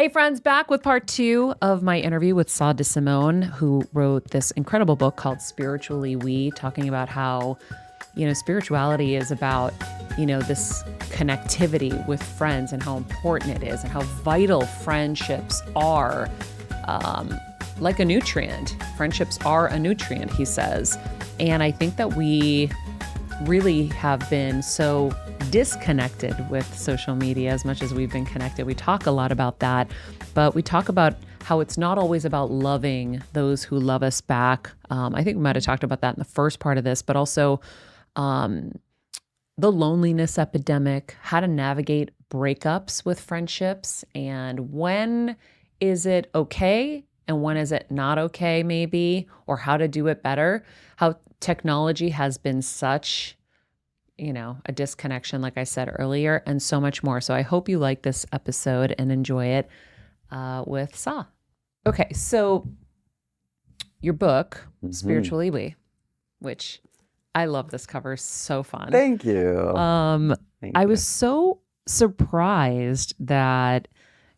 Hey friends, back with part 2 of my interview with Sah D'Simone, who wrote this incredible book called Spiritually We, talking about how, spirituality is about, this connectivity with friends and how important it is and how vital friendships are, like a nutrient. Friendships are a nutrient, he says. And I think that we really have been so disconnected with social media as much as we've been connected. We talk a lot about that, but we talk about how it's not always about loving those who love us back. I think we might have talked about that in the first part of this, but also the loneliness epidemic, how to navigate breakups with friendships, and when is it okay and when is it not okay maybe, or how to do it better, how technology has been such a disconnection, like I said earlier, and so much more. So I hope you like this episode and enjoy it with Sah. Okay, so your book, Spiritually We, which I love this cover, so fun. Thank you. I was so surprised that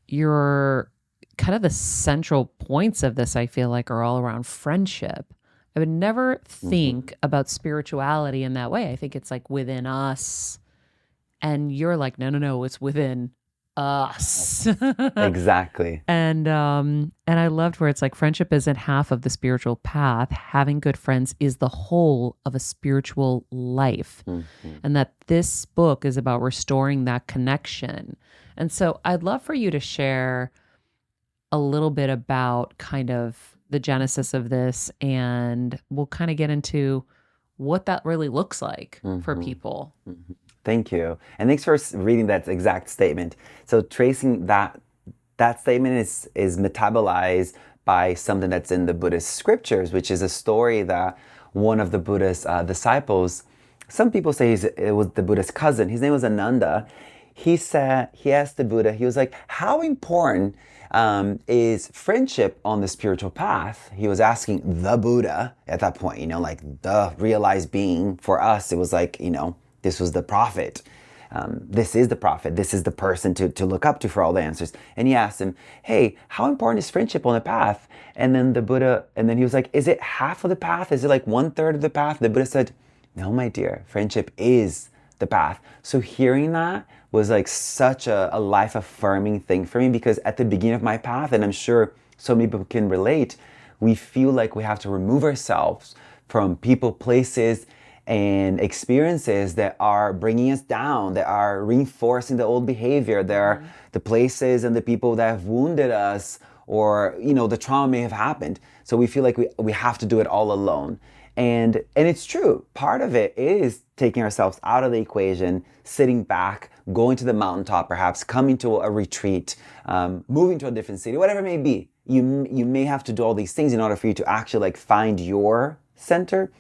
your kind of the central points of this, I feel like, are all around friendship. I would never think about spirituality in that way. I think it's like within us. And you're like, no, it's within us. Exactly. And I loved where it's like friendship isn't half of the spiritual path. Having good friends is the whole of a spiritual life. And that this book is about restoring that connection. And so I'd love for you to share a little bit about kind of the genesis of this, and we'll kind of get into what that really looks like for people. Thank you. And thanks for reading that exact statement. So tracing that statement is metabolized by something that's in the Buddhist scriptures, which is a story that one of the Buddha's disciples, some people say it was the Buddha's cousin, his name was Ananda. He asked the Buddha, he was like, how important is friendship on the spiritual path? He was asking the Buddha at that point, like the realized being. For us, it was like, this was the prophet. This is the prophet. This is the person to look up to for all the answers. And he asked him, hey, how important is friendship on the path? And then he was like, is it half of the path? Is it like 1/3 of the path? The Buddha said, no, my dear, friendship is the path. So hearing that was like such a life-affirming thing for me, because at the beginning of my path, and I'm sure so many people can relate, we feel like we have to remove ourselves from people, places, and experiences that are bringing us down, that are reinforcing the old behavior. They're the places and the people that have wounded us, or the trauma may have happened. So we feel like we have to do it all alone. And it's true. Part of it is taking ourselves out of the equation, sitting back, going to the mountaintop, perhaps coming to a retreat, moving to a different city, whatever it may be. You may have to do all these things in order for you to actually find your center.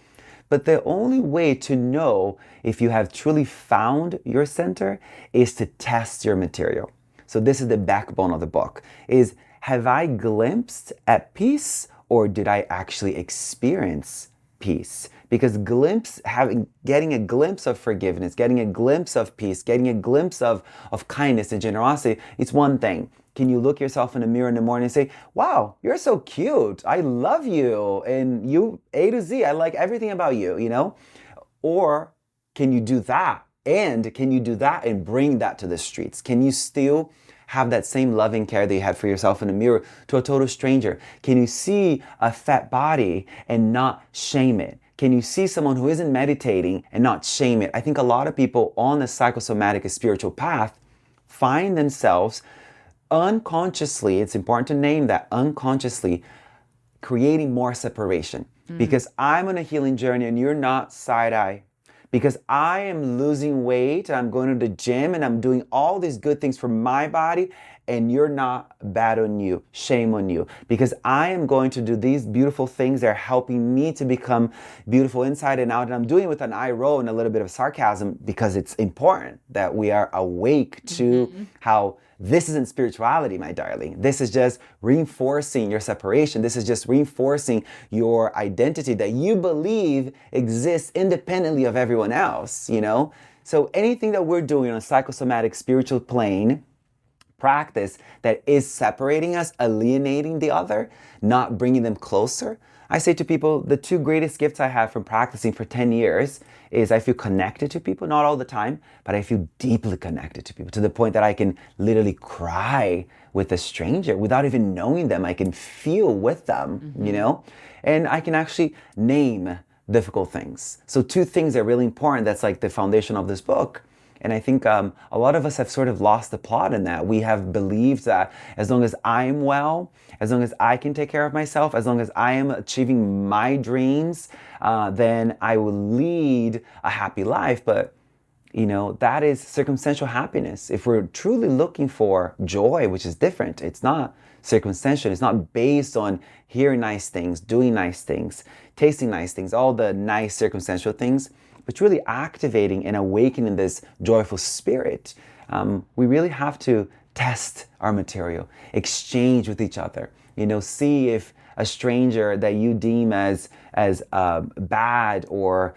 But the only way to know if you have truly found your center is to test your material. So this is the backbone of the book, is have I glimpsed at peace, or did I actually experience peace? Because getting a glimpse of forgiveness, getting a glimpse of peace, getting a glimpse of kindness and generosity, it's one thing. Can you look yourself in the mirror in the morning and say, wow, you're so cute, I love you, and you A to Z, I like everything about you, Or can you do that? And can you do that and bring that to the streets? Can you still have that same loving care that you had for yourself in the mirror to a total stranger? Can you see a fat body and not shame it? Can you see someone who isn't meditating and not shame it? I think a lot of people on the psychosomatic spiritual path find themselves unconsciously, it's important to name that, unconsciously creating more separation. Because I'm on a healing journey and you're not, side-eye. Because I am losing weight, I'm going to the gym and I'm doing all these good things for my body, and you're not, bad on you, shame on you. Because I am going to do these beautiful things that are helping me to become beautiful inside and out. And I'm doing it with an eye roll and a little bit of sarcasm, because it's important that we are awake to how this isn't spirituality, my darling. This is just reinforcing your separation. This is just reinforcing your identity that you believe exists independently of everyone else, So anything that we're doing on a psychosomatic spiritual plane practice that is separating us, alienating the other, not bringing them closer. I say to people, the two greatest gifts I have from practicing for 10 years is I feel connected to people, not all the time, but I feel deeply connected to people to the point that I can literally cry with a stranger without even knowing them. I can feel with them, you know, and I can actually name difficult things. So two things are really important. That's like the foundation of this book. And I think a lot of us have sort of lost the plot in that. We have believed that as long as I'm well, as long as I can take care of myself, as long as I am achieving my dreams, then I will lead a happy life. But, you know, that is circumstantial happiness. If we're truly looking for joy, which is different, it's not circumstantial. It's not based on hearing nice things, doing nice things, tasting nice things, all the nice circumstantial things, but really activating and awakening this joyful spirit. We really have to test our material, exchange with each other, you know, see if a stranger that you deem as bad or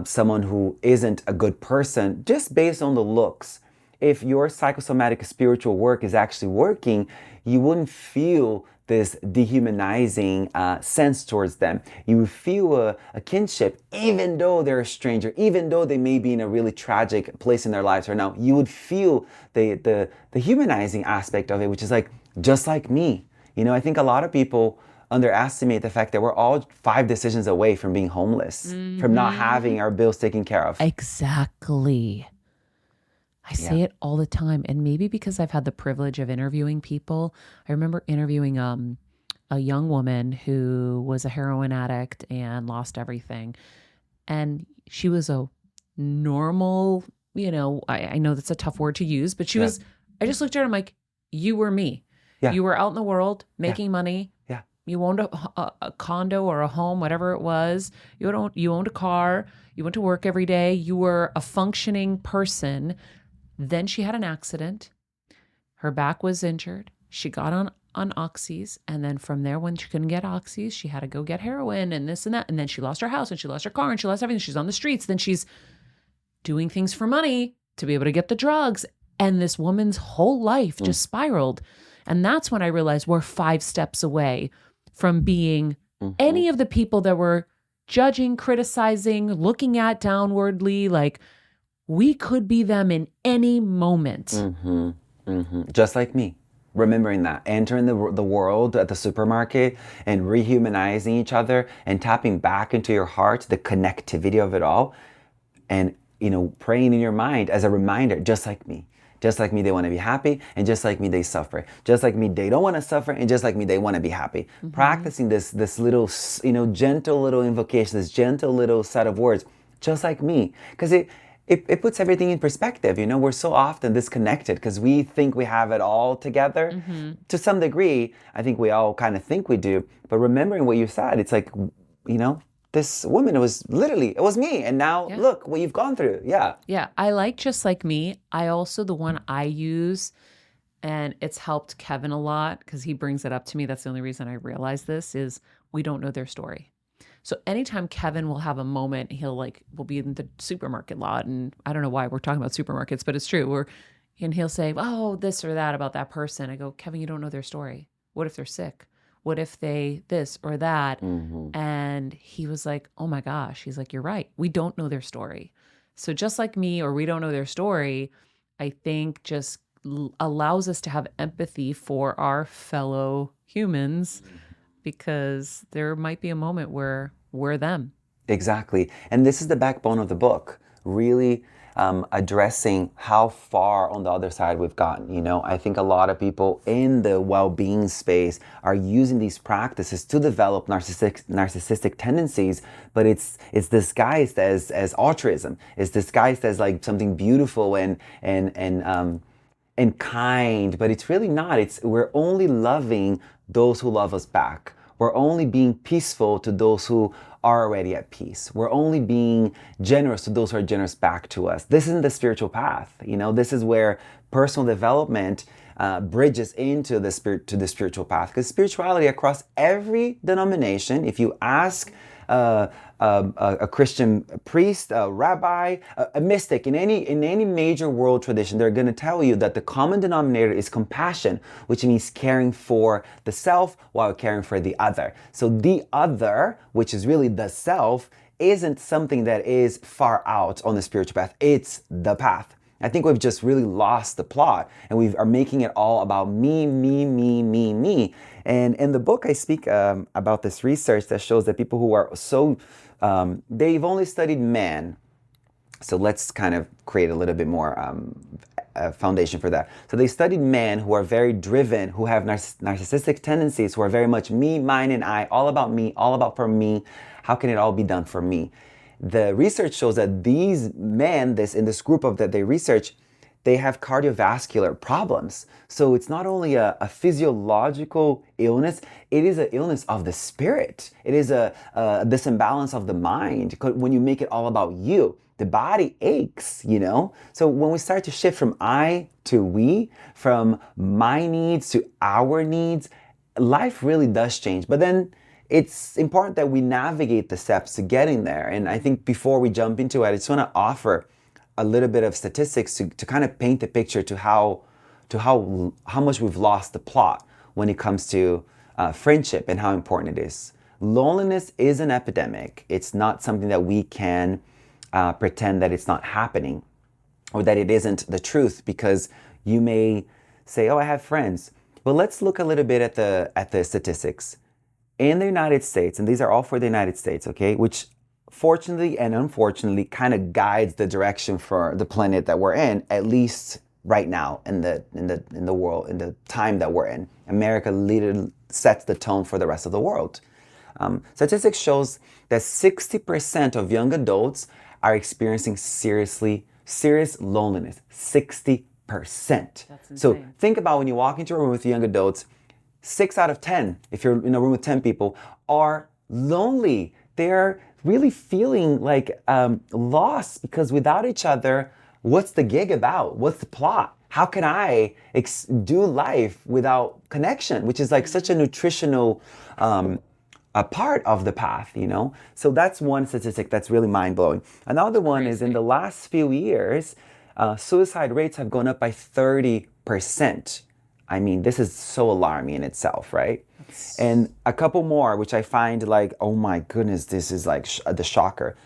someone who isn't a good person, just based on the looks, if your psychosomatic spiritual work is actually working, you wouldn't feel this dehumanizing sense towards them. You feel a kinship, even though they're a stranger, even though they may be in a really tragic place in their lives right now. You would feel the humanizing aspect of it, which is like, just like me. You know, I think a lot of people underestimate the fact that we're all 5 decisions away from being homeless, from not having our bills taken care of. Exactly. I say it all the time. And maybe because I've had the privilege of interviewing people. I remember interviewing a young woman who was a heroin addict and lost everything. And she was a normal, you know, I know that's a tough word to use, but she was, I just looked at her and I'm like, you were me. Yeah. You were out in the world making money. Yeah. You owned a condo or a home, whatever it was. You owned a car. You went to work every day. You were a functioning person. Then she had an accident. Her back was injured. She got on oxys. And then from there, when she couldn't get oxys, she had to go get heroin and this and that. And then she lost her house and she lost her car and she lost everything. She's on the streets. Then she's doing things for money to be able to get the drugs. And this woman's whole life just spiraled. And that's when I realized we're 5 steps away from being any of the people that were judging, criticizing, looking at downwardly, like, we could be them in any moment. Just like me. Remembering that. Entering the world at the supermarket and rehumanizing each other and tapping back into your heart, the connectivity of it all. And, you know, praying in your mind as a reminder, just like me. Just like me, they want to be happy. And just like me, they suffer. Just like me, they don't want to suffer. And just like me, they want to be happy. Practicing this little, you know, gentle little invocation, this gentle little set of words, just like me. Because it puts everything in perspective. You know, we're so often disconnected because we think we have it all together. To some degree, I think we all kind of think we do. But remembering what you said, it's like, you know, this woman, it was me. And now look what you've gone through. Yeah. Yeah. I like just like me. I also, the one I use, and it's helped Kevin a lot because he brings it up to me. That's the only reason I realize this is we don't know their story. So anytime Kevin will have a moment, we'll be in the supermarket lot. And I don't know why we're talking about supermarkets, but it's true. And he'll say, oh, this or that about that person. I go, Kevin, you don't know their story. What if they're sick? What if they this or that? And he was like, oh my gosh. He's like, you're right. We don't know their story. So just like me, or we don't know their story, I think just allows us to have empathy for our fellow humans because there might be a moment where we're them. Exactly. And this is the backbone of the book, really addressing how far on the other side we've gotten. You know, I think a lot of people in the well-being space are using these practices to develop narcissistic tendencies, but it's disguised as altruism. It's disguised as like something beautiful and kind, but it's really not. We're only loving those who love us back. We're only being peaceful to those who are already at peace. We're only being generous to those who are generous back to us. This isn't the spiritual path. You know, this is where personal development bridges into the spiritual path. Because spirituality across every denomination, if you ask a Christian priest, a rabbi, a mystic, in any major world tradition, they're going to tell you that the common denominator is compassion, which means caring for the self while caring for the other. So the other, which is really the self, isn't something that is far out on the spiritual path. It's the path. I think we've just really lost the plot, and we are making it all about me, me, me, me, me. And in the book, I speak about this research that shows that people who are so, they've only studied men. So let's kind of create a little bit more foundation for that. So they studied men who are very driven, who have narcissistic tendencies, who are very much me, mine, and I, all about me, all about for me. How can it all be done for me? The research shows that these men, in this group of that they research, they have cardiovascular problems. So it's not only a physiological illness, it is an illness of the spirit. It is a disimbalance of the mind. When you make it all about you, the body aches, you know? So when we start to shift from I to we, from my needs to our needs, life really does change. But then it's important that we navigate the steps to getting there. And I think before we jump into it, I just want to offer a little bit of statistics to kind of paint the picture to how much we've lost the plot when it comes to friendship and how important it is. Loneliness is an epidemic. It's not something that we can pretend that it's not happening or that it isn't the truth, because you may say, oh, I have friends. But let's look a little bit at the statistics. In the United States, and these are all for the United States, okay, which fortunately and unfortunately kind of guides the direction for the planet that we're in, at least right now in the world, in the time that we're in. America literally sets the tone for the rest of the world. Statistics shows that 60% of young adults are experiencing serious loneliness. 60%. That's insane. So think about when you walk into a room with young adults, 6 out of 10, if you're in a room with 10 people, are lonely. They're really feeling like lost, because without each other, what's the gig about? What's the plot? How can I do life without connection, which is like such a nutritional a part of the path, you know? So that's one statistic that's really mind-blowing. Another one is in the last few years, suicide rates have gone up by 30%. I mean, this is so alarming in itself, right? And a couple more, which I find like, oh my goodness, this is like the shocker.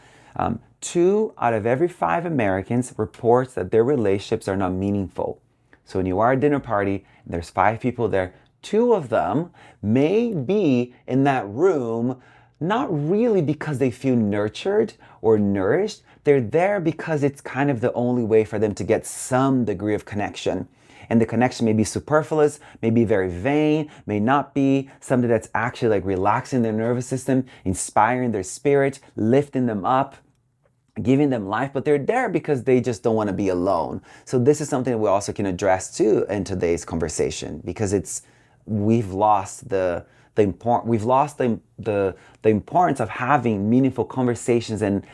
2 out of every 5 Americans reports that their relationships are not meaningful. So when you are at a dinner party, and there's 5 people there, 2 of them may be in that room, not really because they feel nurtured or nourished. They're there because it's kind of the only way for them to get some degree of connection. And the connection may be superfluous, may be very vain, may not be something that's actually like relaxing their nervous system, inspiring their spirit, lifting them up, giving them life, but they're there because they just don't want to be alone. So this is something that we also can address too in today's conversation, because we've lost the importance of having meaningful conversations and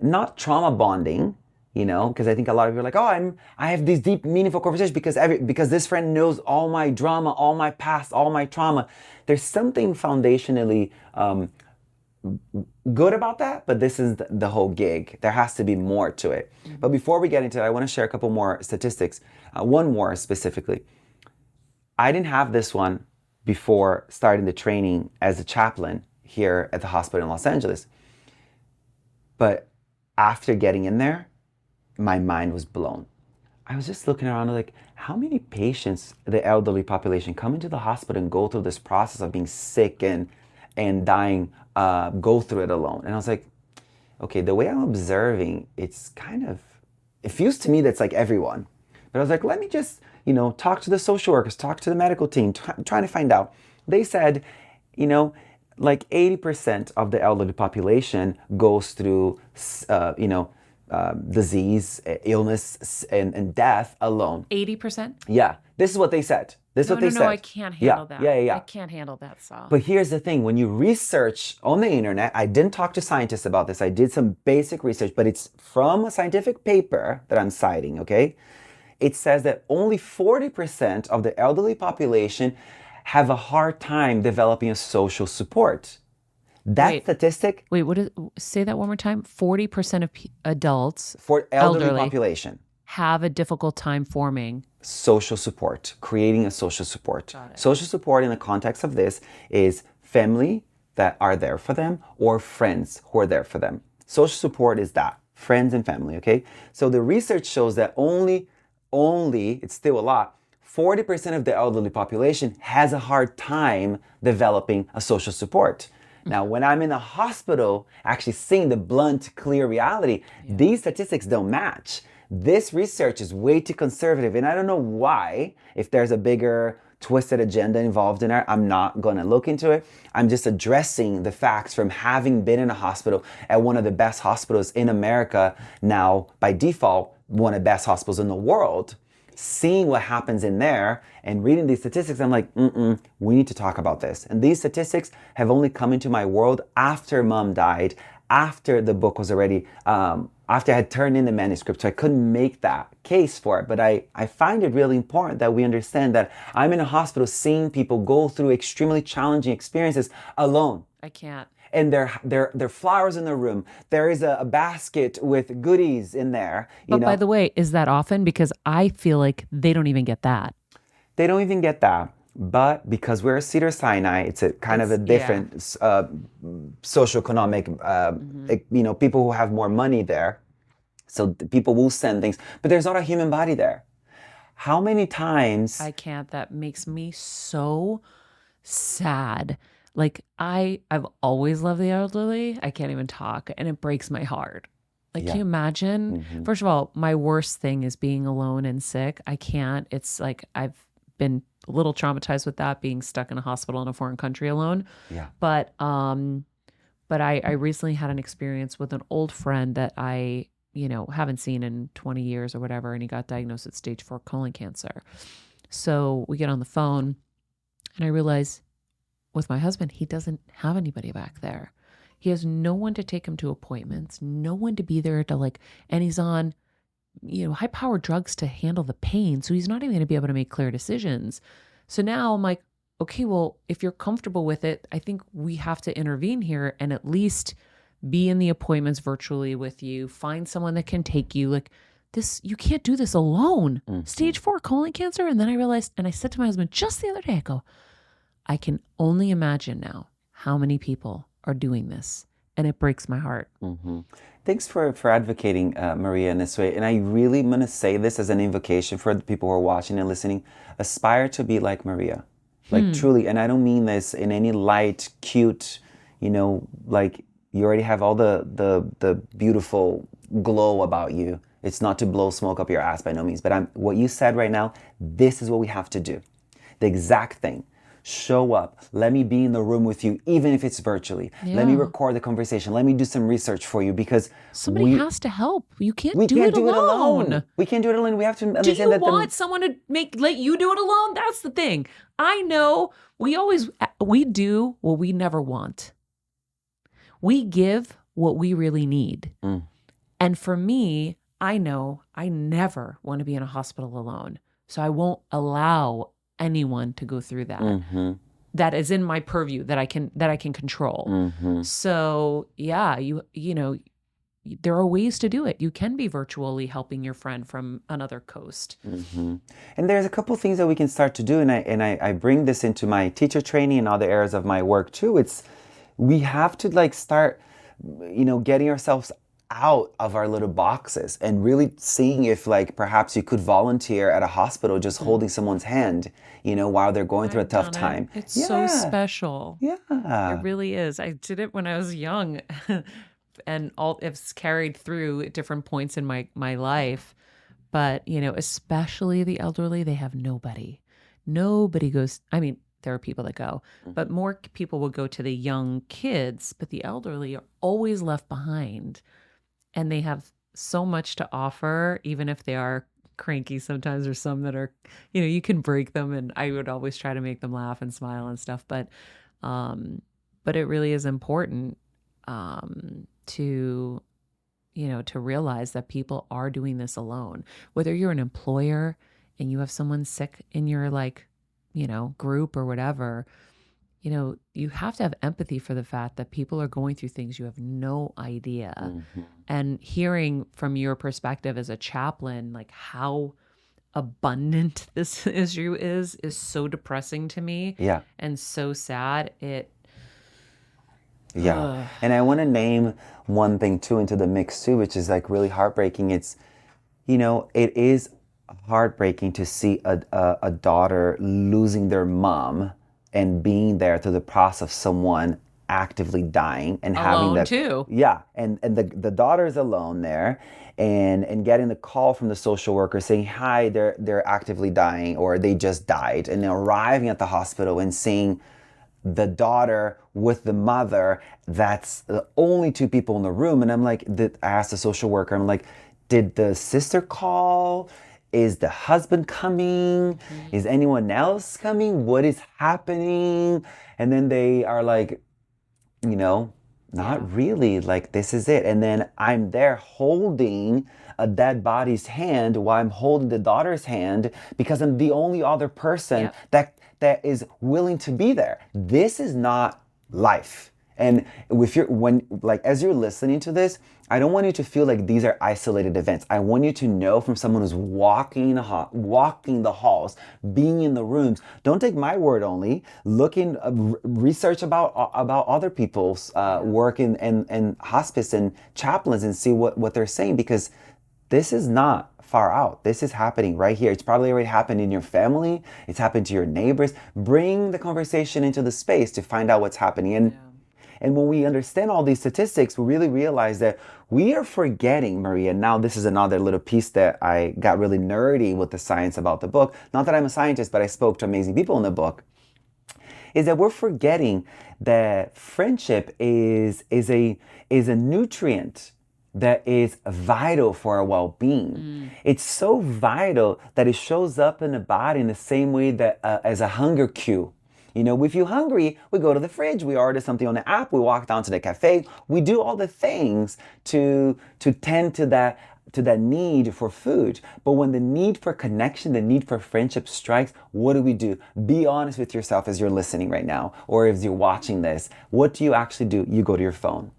not trauma bonding. You know, because I think a lot of people are like, oh, I have these deep, meaningful conversations because this friend knows all my drama, all my past, all my trauma. There's something foundationally good about that, but this is the whole gig. There has to be more to it. But before we get into it, I want to share a couple more statistics. One more specifically. I didn't have this one before starting the training as a chaplain here at the hospital in Los Angeles. But after getting in there, my mind was blown. I was just looking around like, how many patients, the elderly population, come into the hospital and go through this process of being sick and dying, go through it alone. And I was like, okay, the way I'm observing, it feels to me that's like everyone. But I was like, let me just, talk to the social workers, talk to the medical team, trying to find out. They said, like 80% of the elderly population goes through, disease, illness, and death alone. 80%? Yeah, this is what they said. No, I can't handle that. Yeah. I can't handle that, Sah. But here's the thing. When you research on the internet, I didn't talk to scientists about this. I did some basic research, but it's from a scientific paper that I'm citing, okay? It says that only 40% of the elderly population have a hard time developing a social support. That statistic Wait, say that one more time. 40% of adults, adults, for elderly population, have a difficult time forming social support, creating a social support. Got it. Social support in the context of this is family that are there for them or friends who are there for them. Social support is that, friends and family, okay? So the research shows that only, it's still a lot, 40% of the elderly population has a hard time developing a social support. Now, when I'm in a hospital, actually seeing the blunt, clear reality, these statistics don't match. This research is way too conservative, and I don't know why. If there's a bigger twisted agenda involved in it, I'm not going to look into it. I'm just addressing the facts from having been in a hospital at one of the best hospitals in America, now by default, one of the best hospitals in the world. Seeing what happens in there and reading these statistics, I'm like, we need to talk about this. And these statistics have only come into my world after mom died, after the book was already, after I had turned in the manuscript. So I couldn't make that case for it. But I find it really important that we understand that I'm in a hospital seeing people go through extremely challenging experiences alone. I can't. And there are flowers in the room. There is a basket with goodies in there. But by the way, is that often? Because I feel like they don't even get that. They don't even get that. But because we're Cedars-Sinai, it's a kind of a different socioeconomic, people who have more money there. So people will send things, but there's not a human body there. How many times? I can't. That makes me so sad. Like I've always loved the elderly. I can't even talk, and it breaks my heart. Like, can you imagine? First of all, my worst thing is being alone and sick. I can't. It's like I've been a little traumatized with that, being stuck in a hospital in a foreign country alone. Yeah. But I recently had an experience with an old friend that I haven't seen in 20 years or whatever, and he got diagnosed with stage 4 colon cancer. So we get on the phone, and I realize with my husband, he doesn't have anybody back there. He has no one to take him to appointments, no one to be there to and he's on, high-powered drugs to handle the pain. So he's not even going to be able to make clear decisions. So now I'm like, okay, well, if you're comfortable with it, I think we have to intervene here and at least be in the appointments virtually with you, find someone that can take you. Like this, you can't do this alone. Stage 4 colon cancer. And then I realized, and I said to my husband just the other day, I go, I can only imagine now how many people are doing this. And it breaks my heart. Thanks for advocating, Maria, in this way. And I really am going to say this as an invocation for the people who are watching and listening. Aspire to be like Maria. Like truly. And I don't mean this in any light, cute, like you already have all the beautiful glow about you. It's not to blow smoke up your ass by no means. But what you said right now, this is what we have to do. The exact thing. Show up. Let me be in the room with you, even if it's virtually. Yeah. Let me record the conversation. Let me do some research for you because somebody has to help. You can't do it alone. We can't do it alone. We have to understand that. Do you want someone to let you do it alone? That's the thing. I know we do what we never want. We give what we really need. And for me, I know I never want to be in a hospital alone. So I won't allow anyone to go through that. That is in my purview that I can control. So yeah, there are ways to do it. You can be virtually helping your friend from another coast. And there's a couple things that we can start to do, and I bring this into my teacher training and other areas of my work too. We have to start, getting ourselves out of our little boxes and really seeing if perhaps you could volunteer at a hospital just holding someone's hand, while they're going through a tough time. It's so special. Yeah. It really is. I did it when I was young and it's carried through at different points in my life. But, especially the elderly, they have nobody. Nobody goes, there are people that go, but more people will go to the young kids, but the elderly are always left behind. And they have so much to offer, even if they are cranky sometimes, or some that are, you can break them. And I would always try to make them laugh and smile and stuff. But it really is important to realize that people are doing this alone. Whether you're an employer and you have someone sick in your group or whatever, you have to have empathy for the fact that people are going through things you have no idea. Mhm. And hearing from your perspective as a chaplain, like how abundant this issue is so depressing to me Yeah. and so sad. Yeah. Ugh. And I want to name one thing too into the mix too, which is like really heartbreaking. It's, it is heartbreaking to see a daughter losing their mom and being there through the process of someone actively dying and having Alone that, too. yeah, and the daughter is alone there, and getting the call from the social worker saying, hi, they're actively dying, or they just died, and then arriving at the hospital and seeing the daughter with the mother. That's the only two people in the room. And I'm like, I asked the social worker, I'm like, did the sister call? Is the husband coming? Is anyone else coming? What is happening? And then they are like, you know, Yeah. not really. Like, this is it. And then I'm there holding a dead body's hand while I'm holding the daughter's hand because I'm the only other person Yep. that is willing to be there. This is not life. And if you're when like as you're listening to this, I don't want you to feel like these are isolated events. I want you to know from someone who's walking the halls, being in the rooms. Don't take my word only. Look in research about other people's work in hospice and chaplains and see what they're saying, because this is not far out. This is happening right here. It's probably already happened in your family. It's happened to your neighbors. Bring the conversation into the space to find out what's happening. And when we understand all these statistics, we really realize that we are forgetting, Maria. Now, this is another little piece that I got really nerdy with the science about the book. Not that I'm a scientist, but I spoke to amazing people in the book. Is that we're forgetting that friendship is a nutrient that is vital for our well-being. It's so vital that it shows up in the body in the same way that as a hunger cue. We feel hungry, we go to the fridge, we order something on the app, we walk down to the cafe, we do all the things to tend to that need for food. But when the need for connection, the need for friendship strikes, what do? Be honest with yourself as you're listening right now, or as you're watching this. What do you actually do? You go to your phone.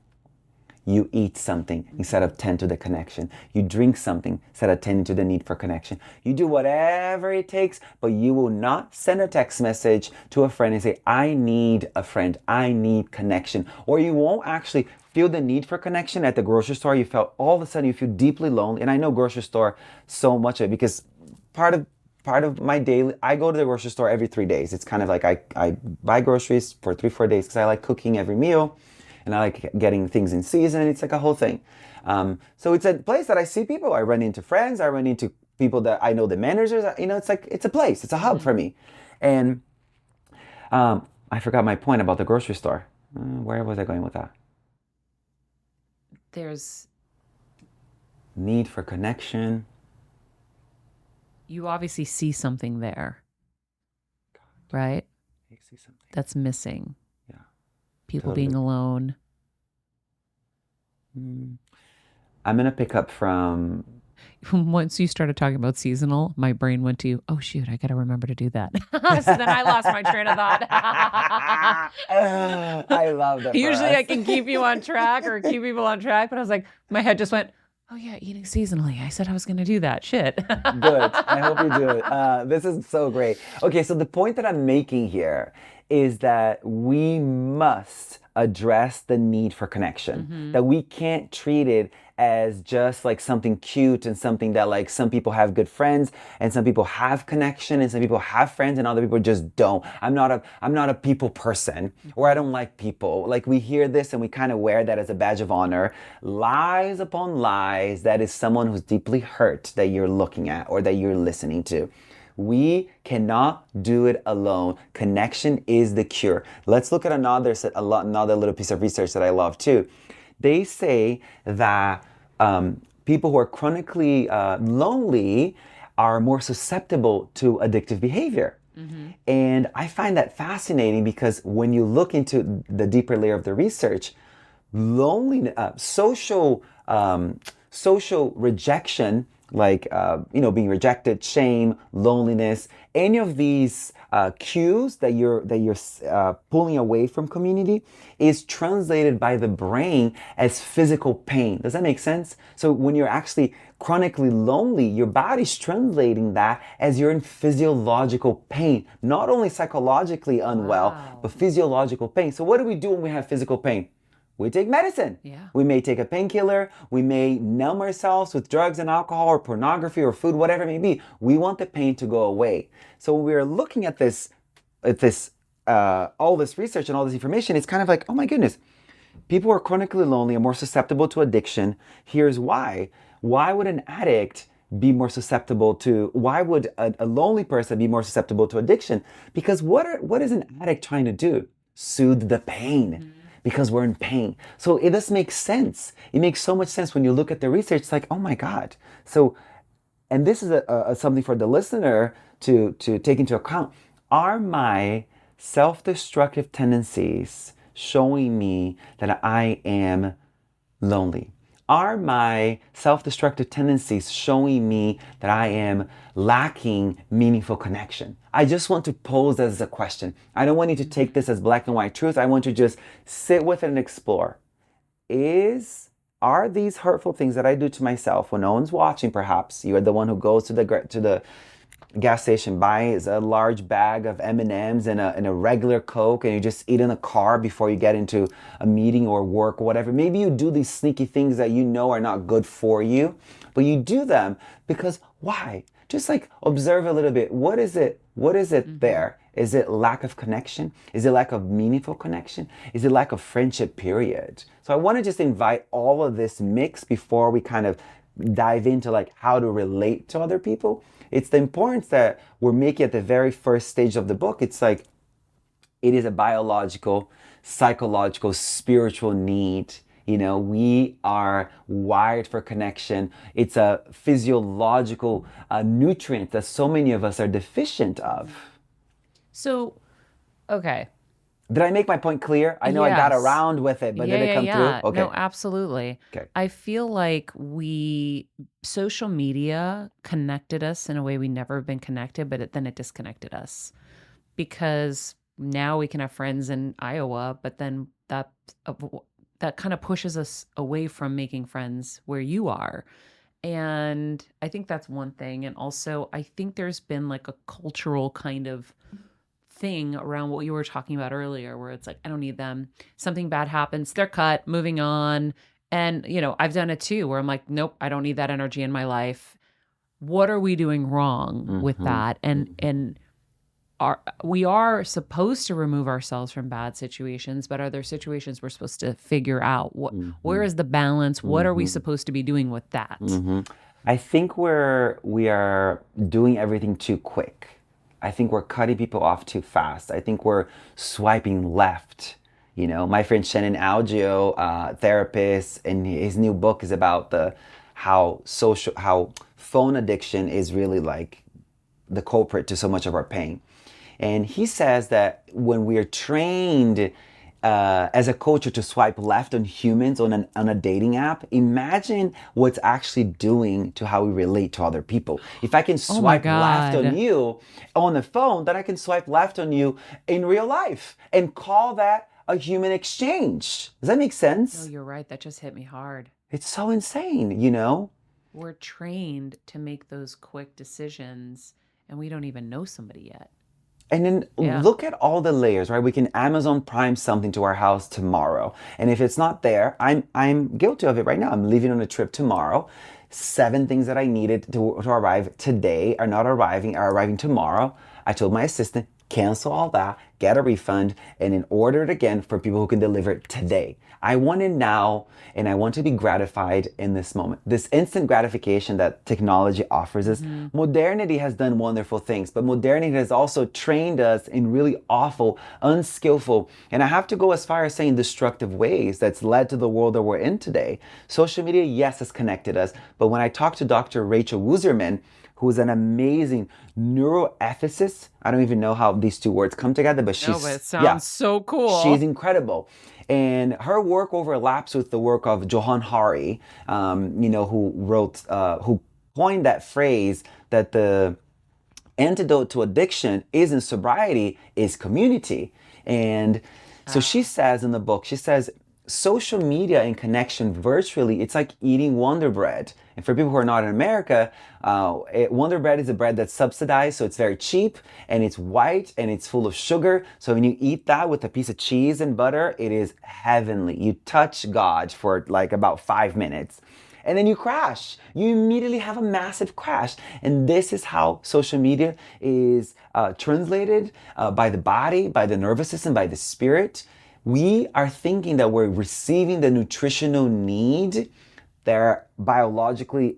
You eat something instead of tend to the connection. You drink something instead of tending to the need for connection. You do whatever it takes, but you will not send a text message to a friend and say, I need a friend, I need connection. Or you won't actually feel the need for connection at the grocery store. All of a sudden you feel deeply lonely. And I know grocery store so much of it because part of my daily, I go to the grocery store every 3 days. It's kind of like I buy groceries for 3-4 days because I like cooking every meal. And I like getting things in season. It's like a whole thing. So it's a place that I see people. I run into friends. I run into people that I know, the managers. It's a place. It's a hub for me. And I forgot my point about the grocery store. Where was I going with that? There's Need for connection. You obviously see something there, right? I see something. That's missing. Yeah. People Totally. being alone. I'm going to pick up from... Once you started talking about seasonal, my brain went to, oh shoot, I got to remember to do that. So then I lost my train of thought. I love that. Usually I can keep you on track or keep people on track, but I was like, my head just went, oh yeah, eating seasonally. I said I was going to do that. Shit. Good. I hope you do it. This is so great. Okay, so the point that I'm making here is that we must address the need for connection. That we can't treat it as just like something cute and something that like some people have good friends and some people have connection and some people have friends and other people just don't. I'm not a people person, or I don't like people. Like, we hear this and we kind of wear that as a badge of honor. Lies upon lies. That is someone who's deeply hurt that you're looking at or that you're listening to. We cannot do it alone. Connection is the cure. Let's look at another little piece of research that I love too. They say that people who are chronically lonely are more susceptible to addictive behavior. And I find that fascinating because when you look into the deeper layer of the research, loneliness, social rejection, like being rejected, shame, loneliness, any of these cues that you're pulling away from community is translated by the brain as physical pain. Does that make sense? So when you're actually chronically lonely, your body's translating that as you're in physiological pain, not only psychologically unwell, but Wow. physiological pain. So what do we do when we have physical pain? We take medicine. Yeah. We may take a painkiller. We may numb ourselves with drugs and alcohol or pornography or food, whatever it may be. We want the pain to go away. So when we're looking at all this research and all this information, it's kind of like, oh my goodness, people who are chronically lonely are more susceptible to addiction. Here's why. Why would an addict be more susceptible to, why would a lonely person be more susceptible to addiction? Because what is an addict trying to do? Soothe the pain. Because we're in pain. So it does make sense. It makes so much sense when you look at the research. It's like, oh my God. So, and this is something for the listener to take into account. Are my self-destructive tendencies showing me that I am lonely? Are my self-destructive tendencies showing me that I am lacking meaningful connection? I just want to pose that as a question. I don't want you to take this as black and white truth. I want you to just sit with it and explore. Are these hurtful things that I do to myself when no one's watching? Perhaps you are the one who goes to the gas station, buys a large bag of M&Ms and a regular Coke, and you just eat in a car before you get into a meeting or work or whatever. Maybe you do these sneaky things that you know are not good for you, but you do them because why? Just like observe a little bit. What is it? What is it there? Is it lack of connection? Is it lack of meaningful connection? Is it lack of friendship, period? So I want to just invite all of this mix before we kind of dive into like how to relate to other people. It's the importance that we're making at the very first stage of the book. It's like it is a biological, psychological, spiritual need. You know, we are wired for connection. It's a physiological nutrient that so many of us are deficient of. So, okay. Did I make my point clear? I know I got Yes. around with it, but Yeah, did it yeah, come through? yeah. Okay. No, absolutely. Okay. I feel like social media connected us in a way we never been connected, but then it disconnected us because now we can have friends in Iowa, but then uh, that kind of pushes us away from making friends where you are. And I think that's one thing. And also, I think there's been like a cultural kind of thing around what you were talking about earlier, where it's like, I don't need them. Something bad happens, they're cut, moving on. And, I've done it too, where I'm like, nope, I don't need that energy in my life. What are we doing wrong with Mm-hmm. that? And we are supposed to remove ourselves from bad situations, but are there situations we're supposed to figure out where Mm-hmm. is the balance? What are we Mm-hmm. supposed to be doing with that? Mm-hmm. I think we are doing everything too quick. I think we're cutting people off too fast. I think we're swiping left. You know, my friend Shannon Algeo, therapist, and his new book is about how phone addiction is really like the culprit to so much of our pain. And he says that when we are trained as a culture to swipe left on humans on a dating app, imagine what's actually doing to how we relate to other people. If I can Oh my swipe left on God. you on the phone, then I can swipe left on you in real life and call that a human exchange. Does that make No, sense? you're right. That just hit me hard. It's so insane, you know? We're trained to make those quick decisions and we don't even know somebody yet. And then Yeah. look at all the layers, right? We can Amazon Prime something to our house tomorrow. And if it's not there, I'm guilty of it right now. I'm leaving on a trip tomorrow. 7 things that I needed to arrive today are arriving tomorrow. I told my assistant, cancel all that, get a refund, and then order it again for people who can deliver it today. I want it now, and I want to be gratified in this moment. This instant gratification that technology offers us, Mm-hmm. modernity has done wonderful things, but modernity has also trained us in really awful, unskillful, and I have to go as far as saying destructive ways that's led to the world that we're in today. Social media, yes, has connected us, but when I talked to Dr. Rachel Wuzerman, who's an amazing neuroethicist. I don't even know how these two words come together, but No, but she's, it yeah, sounds so she's cool. incredible. And her work overlaps with the work of Johan Hari, who coined that phrase that the antidote to addiction isn't sobriety, is community. And so she says in the book, she says, social media and connection virtually, it's like eating Wonder Bread. And for people who are not in America, Wonder Bread is a bread that's subsidized, so it's very cheap and it's white and it's full of sugar. So when you eat that with a piece of cheese and butter, it is heavenly. You touch God for like about 5 minutes. And then you crash. You immediately have a massive crash. And this is how social media is translated by the body, by the nervous system, by the spirit. We are thinking that we're receiving the nutritional need that are biologically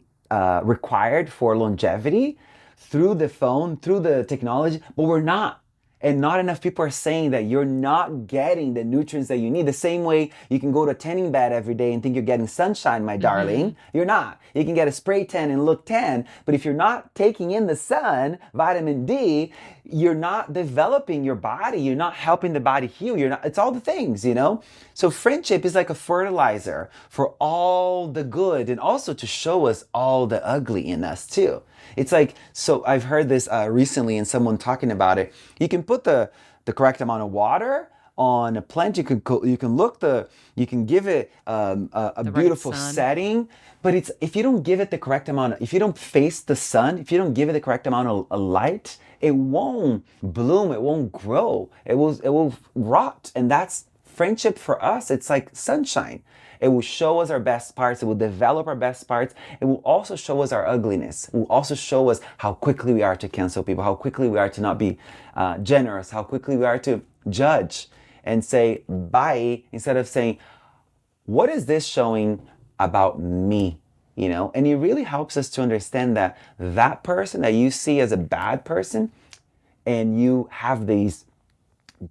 required for longevity through the phone, through the technology, but we're not. And not enough people are saying that you're not getting the nutrients that you need. The same way you can go to a tanning bed every day and think you're getting sunshine, my darling. You're not. You can get a spray tan and look tan, but if you're not taking in the sun, vitamin D, you're not developing your body. You're not helping the body heal. You're not. It's all the things, you know? So friendship is like a fertilizer for all the good and also to show us all the ugly in us too. It's like, so I've heard this recently and someone talking about it. You can put the correct amount of water on a plant. You can give it a beautiful right setting, but it's, if you don't give it the correct amount, if you don't face the sun, if you don't give it the correct amount of light, it won't bloom. It won't grow. It will rot. And that's friendship for us. It's like sunshine. It will show us our best parts. It will develop our best parts. It will also show us our ugliness. It will also show us how quickly we are to cancel people, how quickly we are to not be generous, how quickly we are to judge and say bye instead of saying, what is this showing about me? You know, and it really helps us to understand that that person that you see as a bad person and you have these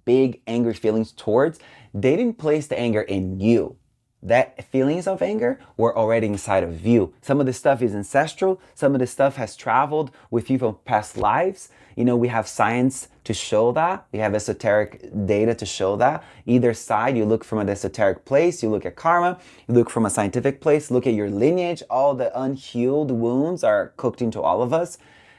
big angry feelings towards, they didn't place the anger in you. That feelings of anger were already inside of you. Some of the stuff is ancestral. Some of the stuff has traveled with you from past lives. You know, we have science to show that. We have esoteric data to show that. Either side, you look from an esoteric place, you look at karma, you look from a scientific place, look at your lineage. All the unhealed wounds are cooked into all of us.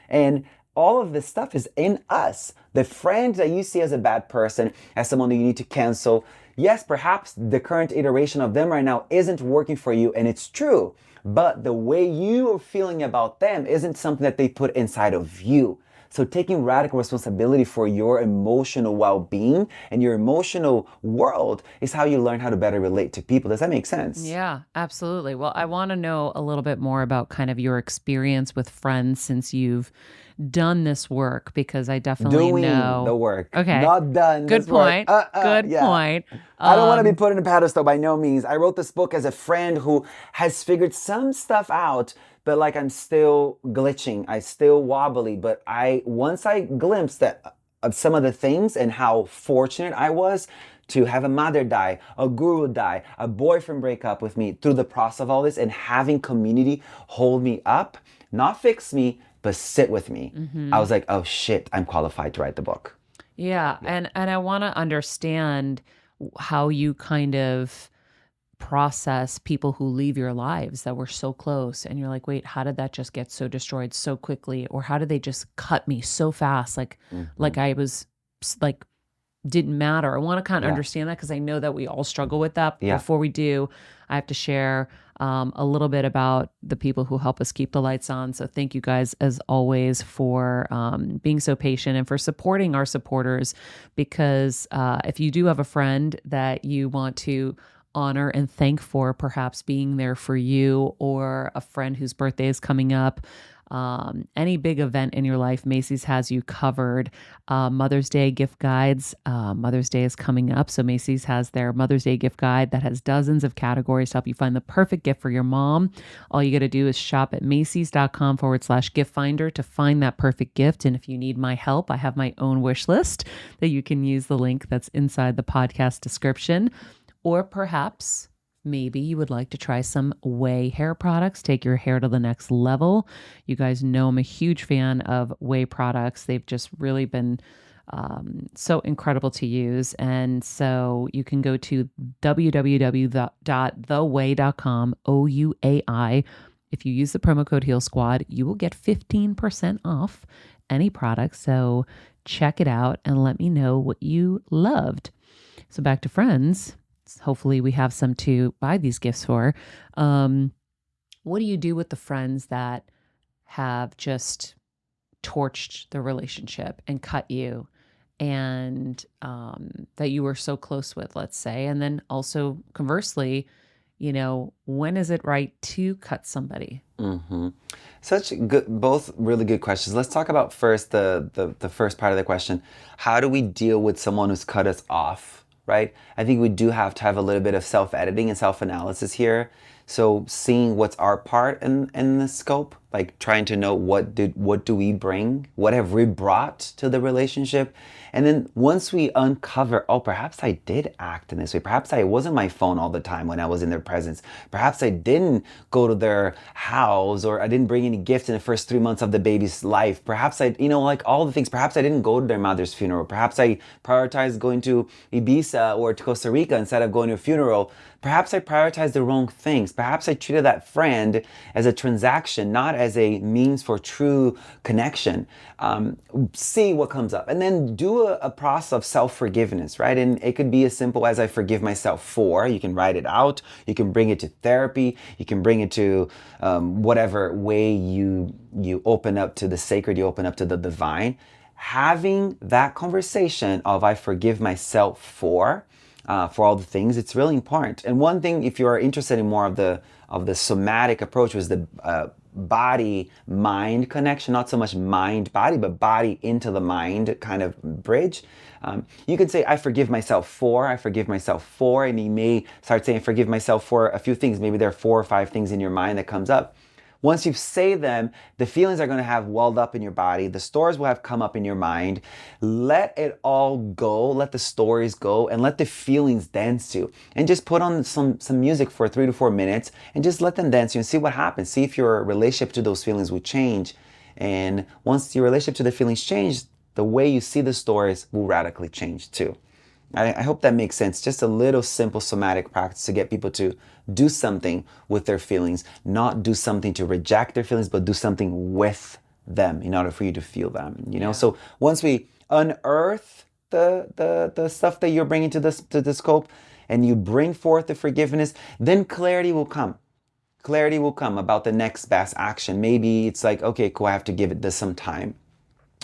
And all of this stuff is in us. The friend that you see as a bad person, as someone that you need to cancel, yes, perhaps the current iteration of them right now isn't working for you, and it's true. But the way you are feeling about them isn't something that they put inside of you. So taking radical responsibility for your emotional well-being and your emotional world is how you learn how to better relate to people. Does that make sense? Yeah, absolutely. Well, I want to know a little bit more about kind of your experience with friends since you've done this work, because I definitely Doing know the work. Okay. Not done. Good this work. point. Good point. I don't want to be put in a pedestal by no means. I wrote this book as a friend who has figured some stuff out, but like I'm still glitching. I still wobbly. But once I glimpsed that of some of the things and how fortunate I was to have a mother die, a guru die, a boyfriend break up with me through the process of all this, and having community hold me up, not fix me, but sit with me. I was like, oh shit, I'm qualified to write the book. Yeah. And I want to understand how you kind of process people who leave your lives that were so close, and you're like, wait, how did that just get so destroyed so quickly? Or how did they just cut me so fast? Like I was like, didn't matter. I want to kind of understand that, because I know that we all struggle with that. Yeah. Before we do, I have to share a little bit about the people who help us keep the lights on. So thank you guys, as always, for being so patient and for supporting our supporters, because if you do have a friend that you want to honor and thank for perhaps being there for you, or a friend whose birthday is coming up, any big event in your life, Macy's has you covered. Mother's Day gift guides. Mother's Day is coming up. So Macy's has their Mother's Day gift guide that has dozens of categories to help you find the perfect gift for your mom. All you got to do is shop at Macy's.com/gift finder to find that perfect gift. And if you need my help, I have my own wish list that you can use the link that's inside the podcast description. Or perhaps maybe you would like to try some Whey hair products, take your hair to the next level. You guys know I'm a huge fan of Whey products. They've just really been so incredible to use. And so you can go to www.theway.com, OUAI. If you use the promo code Heal Squad, you will get 15% off any product. So check it out and let me know what you loved. So back to friends. Hopefully we have some to buy these gifts for. What do you do with the friends that have just torched the relationship and cut you, and that you were so close with, let's say? And then also conversely, when is it right to cut somebody? Mm-hmm. Such good, both really good questions. Let's talk about first the first part of the question. How do we deal with someone who's cut us off, right? I think we do have to have a little bit of self-editing and self-analysis here. So seeing what's our part in the scope, like trying to know what do we bring, what have we brought to the relationship, and then once we uncover, oh, perhaps I did act in this way. Perhaps I wasn't my phone all the time when I was in their presence. Perhaps I didn't go to their house, or I didn't bring any gift in the first 3 months of the baby's life. Perhaps I, like all the things. Perhaps I didn't go to their mother's funeral. Perhaps I prioritized going to Ibiza or to Costa Rica instead of going to a funeral. Perhaps I prioritized the wrong things. Perhaps I treated that friend as a transaction, not as a means for true connection. See what comes up. And then do a process of self-forgiveness, right? And it could be as simple as I forgive myself for. You can write it out. You can bring it to therapy. You can bring it to whatever way you open up to the sacred, you open up to the divine. Having that conversation of I forgive myself for all the things, it's really important. And one thing, if you are interested in more of the somatic approach, was the body mind connection, not so much mind body, but body into the mind kind of bridge. You could say I forgive myself for, and you may start saying I forgive myself for a few things. Maybe there are 4 or 5 things in your mind that comes up. Once you say them, the feelings are going to have welled up in your body. The stories will have come up in your mind. Let it all go. Let the stories go, and let the feelings dance you. And just put on some music for 3 to 4 minutes and just let them dance you and see what happens. See if your relationship to those feelings will change. And once your relationship to the feelings change, the way you see the stories will radically change too. I hope that makes sense. Just a little simple somatic practice to get people to do something with their feelings, not do something to reject their feelings, but do something with them in order for you to feel them. Yeah. So once we unearth the stuff that you're bringing to the scope, and you bring forth the forgiveness, then clarity will come. Clarity will come about the next best action. Maybe it's like, okay, cool, I have to give it this some time.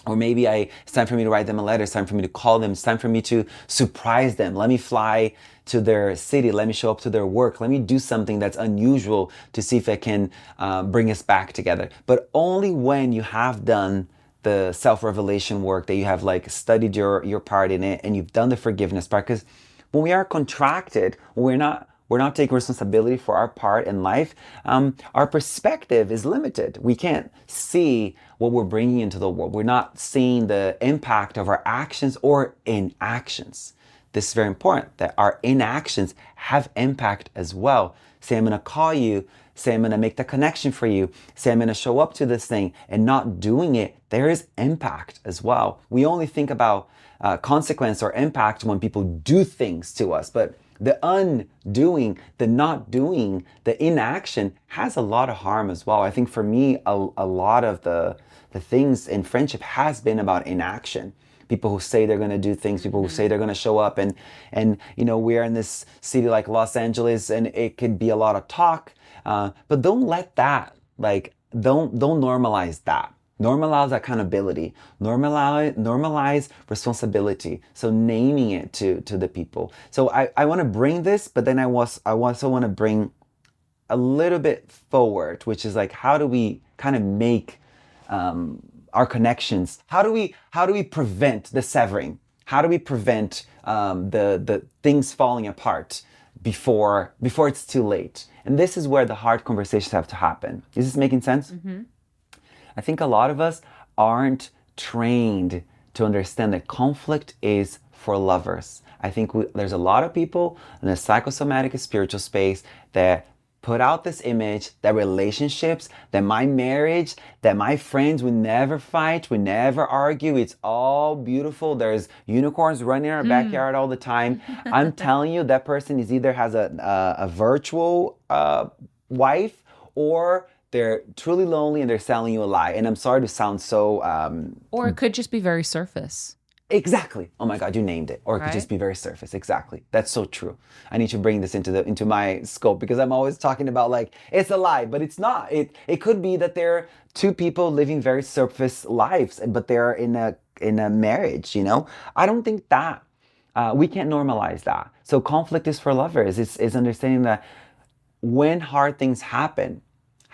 Or maybe it's time for me to write them a letter. It's time for me to call them. It's time for me to surprise them. Let me fly to their city. Let me show up to their work. Let me do something that's unusual to see if I can bring us back together. But only when you have done the self-revelation work, that you have like studied your part in it, and you've done the forgiveness part. Because when we are contracted, when we're not taking responsibility for our part in life, our perspective is limited. We can't see what we're bringing into the world. We're not seeing the impact of our actions or inactions. This is very important, that our inactions have impact as well. Say, I'm going to call you. Say, I'm going to make the connection for you. Say, I'm going to show up to this thing, and not doing it, there is impact as well. We only think about consequence or impact when people do things to us, but the undoing, the not doing, the inaction has a lot of harm as well. I think for me, a lot of the things in friendship has been about inaction. People who say they're going to do things, people who say they're going to show up, and we're in this city like Los Angeles, and it could be a lot of talk, but don't let that, don't normalize that. Normalize accountability. Normalize responsibility. So naming it to the people. So I want to bring this, but then I also want to bring a little bit forward, which is like, how do we kind of make our connections? How do we prevent the severing? How do we prevent the things falling apart before it's too late? And this is where the hard conversations have to happen. Is this making sense? Mm-hmm. I think a lot of us aren't trained to understand that conflict is for lovers. I think there's a lot of people in the psychosomatic spiritual space that put out this image that relationships, that my marriage, that my friends, we never fight, we never argue, it's all beautiful. There's unicorns running in our backyard all the time. I'm telling you, that person is either has a virtual wife, or they're truly lonely and they're selling you a lie. And I'm sorry to sound so Or it could just be very surface. exactly. Oh my God, you named it. Or it could just Right? be very surface. Exactly. That's so true. I need to bring this into my scope because I'm always talking about like it's a lie, but it's not. It could be that there are two people living very surface lives, but they're in a marriage. I don't think that we can't normalize that. So conflict is for lovers. It's understanding that when hard things happen,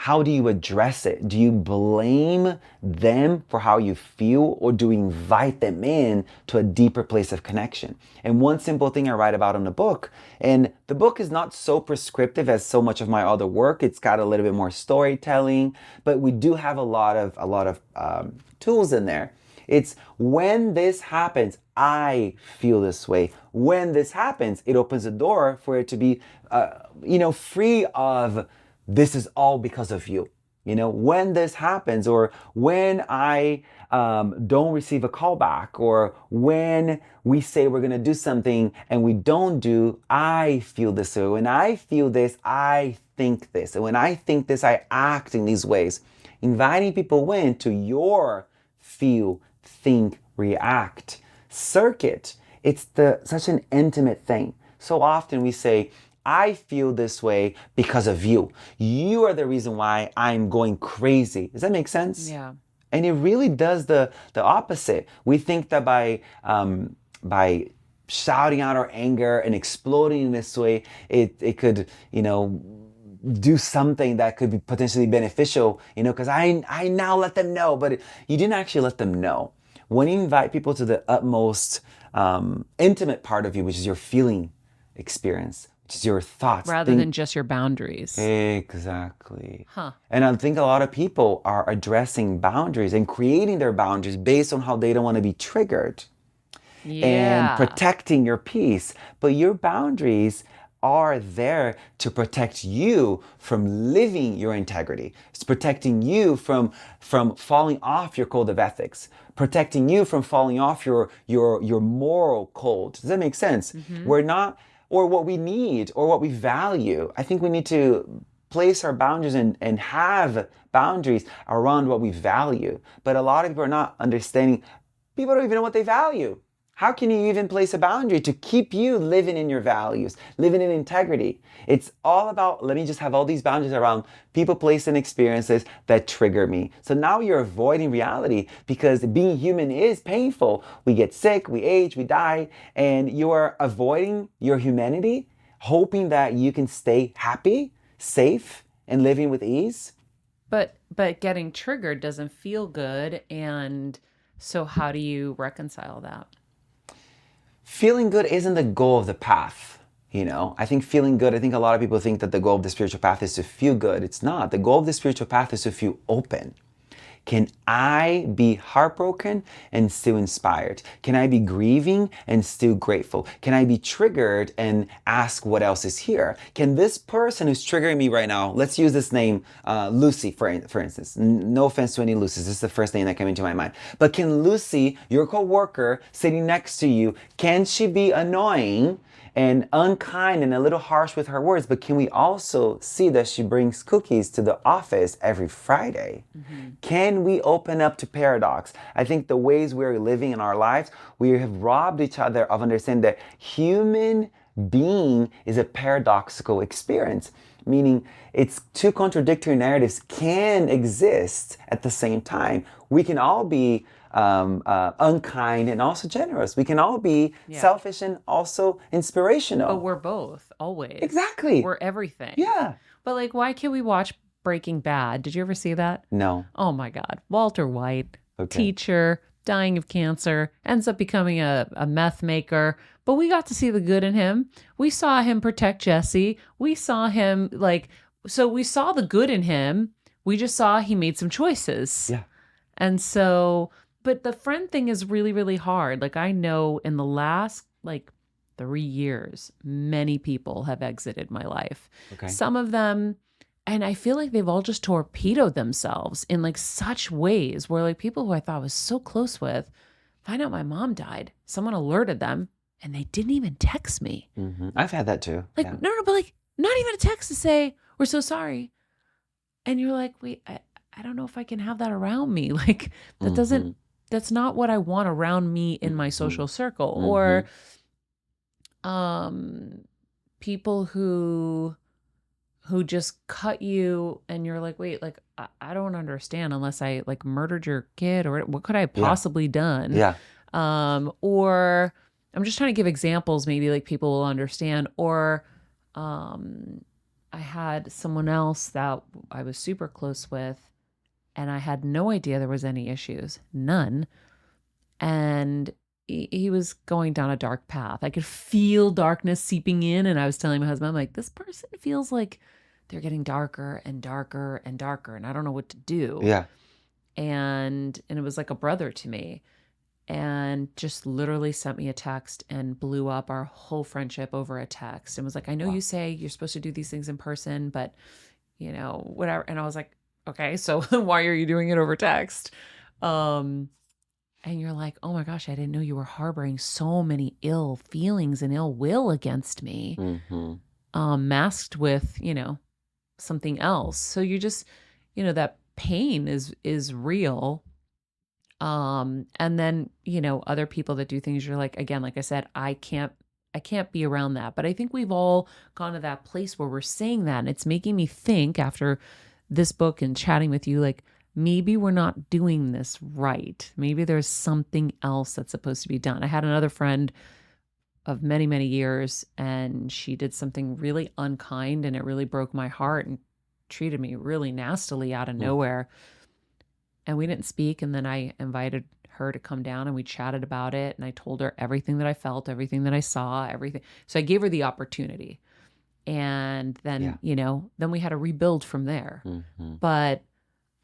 how do you address it? Do you blame them for how you feel, or do you invite them in to a deeper place of connection? And one simple thing I write about in the book, and the book is not so prescriptive as so much of my other work. It's got a little bit more storytelling, but we do have a lot of tools in there. It's when this happens, I feel this way. When this happens, it opens the door for it to be, free of this is all because of you. When this happens, or when I don't receive a call back, or when we say we're going to do something and we don't do, I feel this way. When I feel this, I think this. And when I think this, I act in these ways. Inviting people into your feel, think, react circuit. It's such an intimate thing. So often we say, I feel this way because of you. You are the reason why I'm going crazy. Does that make sense? Yeah. And it really does the opposite. We think that by shouting out our anger and exploding in this way, it could, do something that could be potentially beneficial, because I now let them know, but you didn't actually let them know. When you invite people to the utmost intimate part of you, which is your feeling experience, which is your thoughts. Rather than just your boundaries. Exactly. Huh. And I think a lot of people are addressing boundaries and creating their boundaries based on how they don't want to be triggered. And protecting your peace. But your boundaries are there to protect you from living your integrity. It's protecting you from falling off your code of ethics, protecting you from falling off your moral code. Does that make sense? Mm-hmm. We're not, or what we need, or what we value. I think we need to place our boundaries and have boundaries around what we value. But a lot of people are not understanding. People don't even know what they value. How can you even place a boundary to keep you living in your values, living in integrity? It's all about, let me just have all these boundaries around people, place, and experiences that trigger me. So now you're avoiding reality because being human is painful. We get sick, we age, we die, and you are avoiding your humanity, hoping that you can stay happy, safe, and living with ease. But getting triggered doesn't feel good. And so how do you reconcile that? Feeling good isn't the goal of the path. I think a lot of people think that the goal of the spiritual path is to feel good. It's not. The goal of the spiritual path is to feel open. Can I be heartbroken and still inspired? Can I be grieving and still grateful? Can I be triggered and ask what else is here? Can this person who's triggering me right now, let's use this name, Lucy, for instance. No offense to any Lucys. This is the first name that came into my mind. But can Lucy, your coworker sitting next to you, can she be annoying and unkind and a little harsh with her words, but can we also see that she brings cookies to the office every Friday? Mm-hmm. Can we open up to paradox? I think the ways we're living in our lives, we have robbed each other of understanding that human being is a paradoxical experience, meaning it's two contradictory narratives can exist at the same time. We can all be unkind and also generous. We can all be selfish and also inspirational. But we're both, always. Exactly. We're everything. Yeah. But why can't we watch Breaking Bad? Did you ever see that? No. Oh my God. Walter White, teacher, dying of cancer, ends up becoming a meth maker. But we got to see the good in him. We saw him protect Jesse. We saw him so we saw the good in him. We just saw he made some choices. Yeah. And so, but the friend thing is really, really hard. I know in the last 3 years, many people have exited my life. Okay. Some of them, and I feel like they've all just torpedoed themselves in such ways where people who I thought I was so close with find out my mom died. Someone alerted them and they didn't even text me. Mm-hmm. I've had that too. No, but not even a text to say, we're so sorry. And you're like, wait, I don't know if I can have that around me. Like that Mm-hmm. that's not what I want around me in my Mm-hmm. social circle. Mm-hmm. Or um people who just cut you and you're like, wait, like I don't understand unless I like murdered your kid or what could I have Yeah. possibly done? Yeah. Or I'm just trying to give examples, maybe like people will understand. Or um, I had someone else that I was super close with, and I had no idea there was any issues, none. And he was going down a dark path. I could feel darkness seeping in, and I was telling my husband, I'm like, this person feels like they're getting darker and darker and darker, and I don't know what to do. Yeah. And it was like a brother to me, and just literally sent me a text and blew up our whole friendship over a text and was like, I know Wow. you say you're supposed to do these things in person, but whatever. And I was like, okay, so why are you doing it over text? Um, and you're like, oh my gosh, I didn't know you were harboring so many ill feelings and ill will against me, Mm-hmm. masked with, something else. So you just, that pain is real. And then, other people that do things, you're like, again, like I said, I can't be around that. But I think we've all gone to that place where we're saying that. And it's making me think after this book and chatting with you, like maybe we're not doing this right. Maybe there's something else that's supposed to be done. I had another friend of many, many years, and she did something really unkind and it really broke my heart and treated me really nastily out of nowhere. And we didn't speak. And then I invited her to come down and we chatted about it. And I told her everything that I felt, everything that I saw, everything. So I gave her the opportunity. And Yeah. then, then we had to rebuild from there. Mm-hmm. But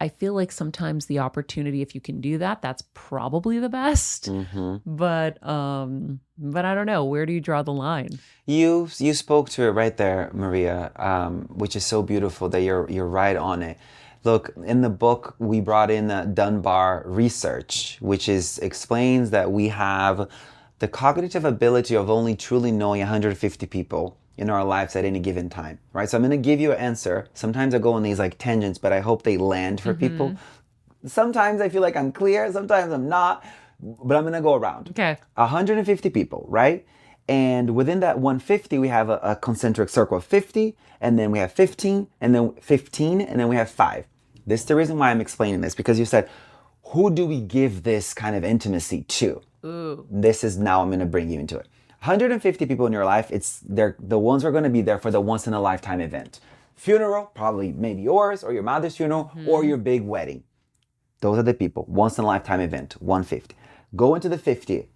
I feel like sometimes the opportunity, if you can do that, that's probably the best. Mm-hmm. But I don't know. Where do you draw the line? You spoke to it right there, Maria, which is so beautiful that you're right on it. Look, in the book, we brought in Dunbar research, which explains that we have the cognitive ability of only truly knowing 150 people in our lives at any given time, right? So I'm going to give you an answer. Sometimes I go on these like tangents, but I hope they land for people. Sometimes I feel like I'm clear, sometimes I'm not, but I'm going to go around. Okay. 150 people, right? And within that 150, we have a concentric circle of 50, and then we have 15, and then 15, and then we have 5. This is the reason why I'm explaining this, because you said, who do we give this kind of intimacy to? Ooh. This is now I'm going to bring you into it. 150 people in your life, they're the ones who are going to be there for the once in a lifetime event. Funeral, probably maybe yours or your mother's funeral or your big wedding. Those are the people, once in a lifetime event, 150. Go into the 50.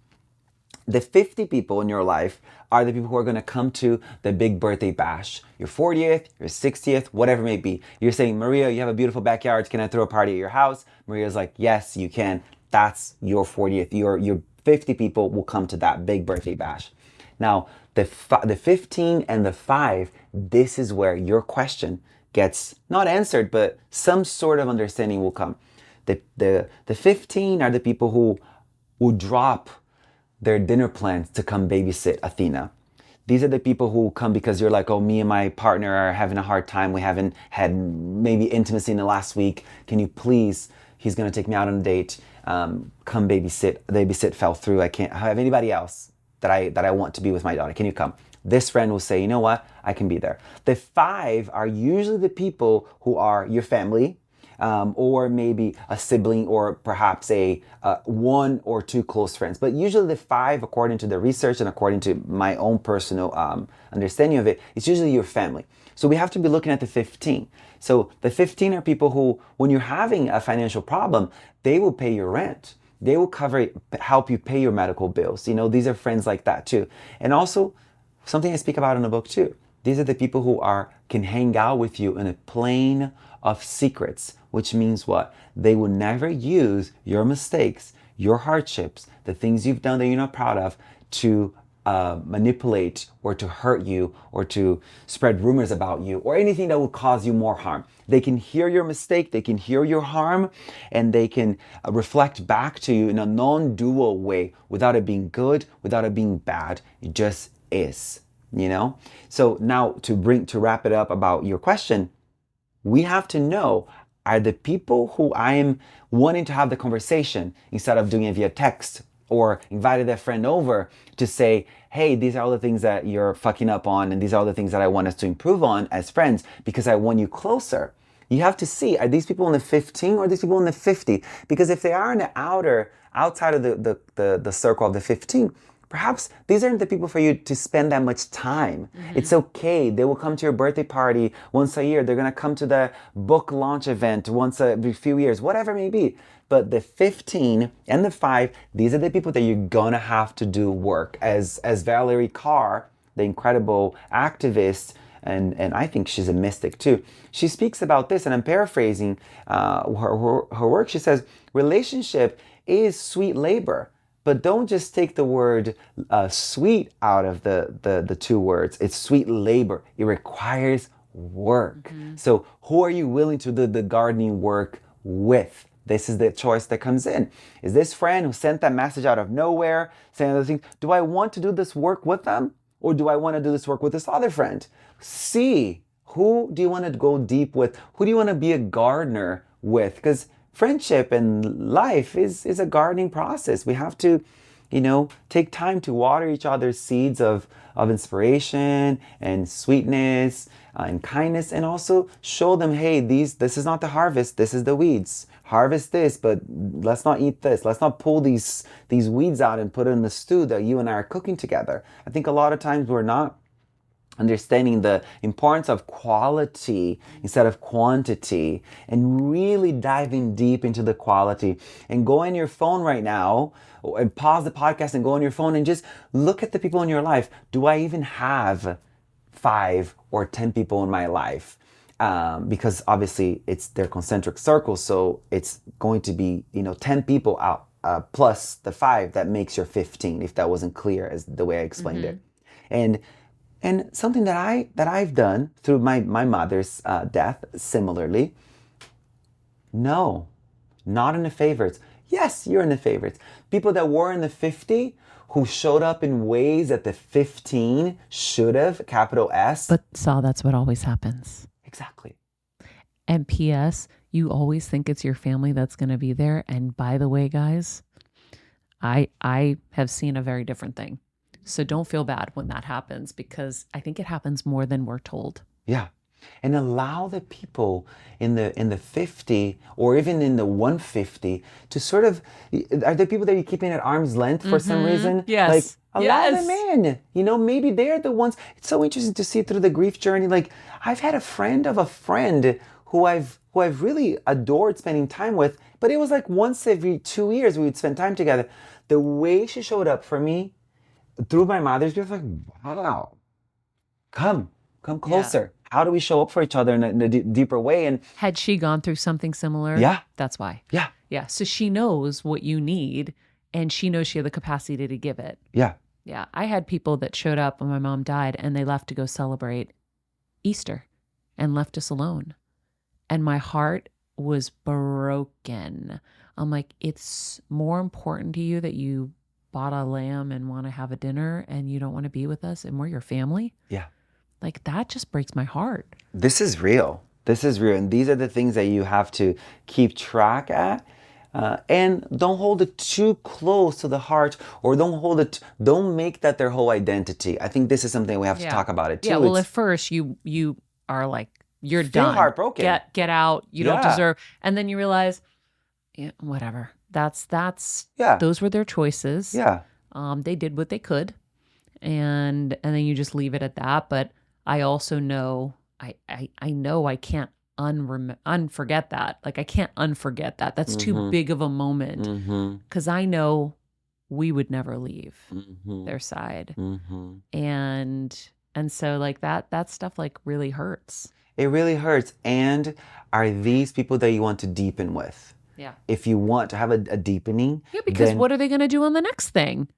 The 50 people in your life are the people who are going to come to the big birthday bash. Your 40th, your 60th, whatever it may be. You're saying, Maria, you have a beautiful backyard. Can I throw a party at your house? Maria's like, yes, you can. That's your 40th. Your 50 people will come to that big birthday bash. Now, the 15 and the 5, this is where your question gets not answered, but some sort of understanding will come. The 15 are the people who will drop their dinner plans to come babysit Athena. These are the people who come because you're like, oh, me and my partner are having a hard time. We haven't had maybe intimacy in the last week. Can you please, he's going to take me out on a date. Come babysit. The babysit fell through. I can't have anybody else that I want to be with my daughter. Can you come? This friend will say, you know what? I can be there. The 5 are usually the people who are your family, or maybe a sibling, or perhaps a 1 or 2 close friends. But usually the 5, according to the research and according to my own personal understanding of it, it's usually your family. So we have to be looking at the 15. So the 15 are people who, when you're having a financial problem, they will pay your rent. They will help you pay your medical bills. These are friends like that too. And also, something I speak about in the book too. These are the people who can hang out with you in a plane of secrets, which means what? They will never use your mistakes, your hardships, the things you've done that you're not proud of to manipulate or to hurt you or to spread rumors about you or anything that will cause you more harm. They can hear your mistake, they can hear your harm, and they can reflect back to you in a non-dual way without it being good, without it being bad. It just is, So now to wrap it up about your question, We have to know, are the people who I am wanting to have the conversation instead of doing it via text or invited a friend over to say, hey, these are all the things that you're fucking up on and these are all the things that I want us to improve on as friends because I want you closer. You have to see, are these people in the 15 or are these people in the 50? Because if they are in the outside of the circle of the 15, perhaps these aren't the people for you to spend that much time. It's okay. They will come to your birthday party once a year. They're going to come to the book launch event once every few years, whatever it may be. But the 15 and the 5, these are the people that you're going to have to do work. As Valerie Carr, the incredible activist, and I think she's a mystic too. She speaks about this, and I'm paraphrasing her work. She says, relationship is sweet labor, but don't just take the word sweet out of the two words. It's sweet labor. It requires work. So who are you willing to do the gardening work with? This is the choice that comes in. Is this friend who sent that message out of nowhere, saying other things, do I want to do this work with them? Or do I want to do this work with this other friend? See, who do you want to go deep with? Who do you want to be a gardener with? Because friendship and life is a gardening process. We have to, take time to water each other's seeds of inspiration and sweetness and kindness, and also show them, hey, this is not the harvest, this is the weeds. Harvest this, but let's not eat this. Let's not pull these weeds out and put it in the stew that you and I are cooking together. I think a lot of times we're not understanding the importance of quality instead of quantity, and really diving deep into the quality. And go on your phone right now and pause the podcast and go on your phone and just look at the people in your life. Do I even have 5 or 10 people in my life? Because obviously it's their concentric circles, so it's going to be 10 people out plus the 5 that makes your 15. If that wasn't clear as the way I explained it, and something that I've done through my mother's death, similarly. No, not in the favorites. Yes, you're in the favorites. People that were in the 50 who showed up in ways that the 15 should have, capital S. But Sah, that's what always happens. Exactly. And P.S., you always think it's your family that's going to be there. And by the way, guys, I have seen a very different thing. So don't feel bad when that happens, because I think it happens more than we're told. Yeah. And allow the people in the 50 or even in the 150 to sort of, are there people that you're keeping at arm's length for some reason? Yes. Like, allow them in. Maybe they're the ones. It's so interesting to see through the grief journey. Like, I've had a friend of a friend who I've really adored spending time with, but it was like once every 2 years we would spend time together. The way she showed up for me through my mother's grief, like, wow, come closer. Yeah. How do we show up for each other in a deeper way? And had she gone through something similar? Yeah. That's why. Yeah. Yeah. So she knows what you need, and she knows she had the capacity to give it. Yeah. Yeah. I had people that showed up when my mom died, and they left to go celebrate Easter and left us alone. And my heart was broken. I'm like, it's more important to you that you bought a lamb and want to have a dinner and you don't want to be with us and we're your family? Yeah. Like, that just breaks my heart. This is real. And these are the things that you have to keep track at. And don't hold it too close to the heart, or don't make that their whole identity. I think this is something we have to talk about it too. Yeah, well, at first you are like, you're done. Heartbroken. Get out. You don't deserve. And then you realize, whatever. That's those were their choices. Yeah. They did what they could. And then you just leave it at that. But I also know, I know I can't unforget that. Like, I can't unforget that. That's too big of a moment, because I know we would never leave their side. And so, like, that stuff, like, really hurts. It really hurts. And are these people that you want to deepen with? Yeah. If you want to have a deepening. Yeah, because what are they going to do on the next thing?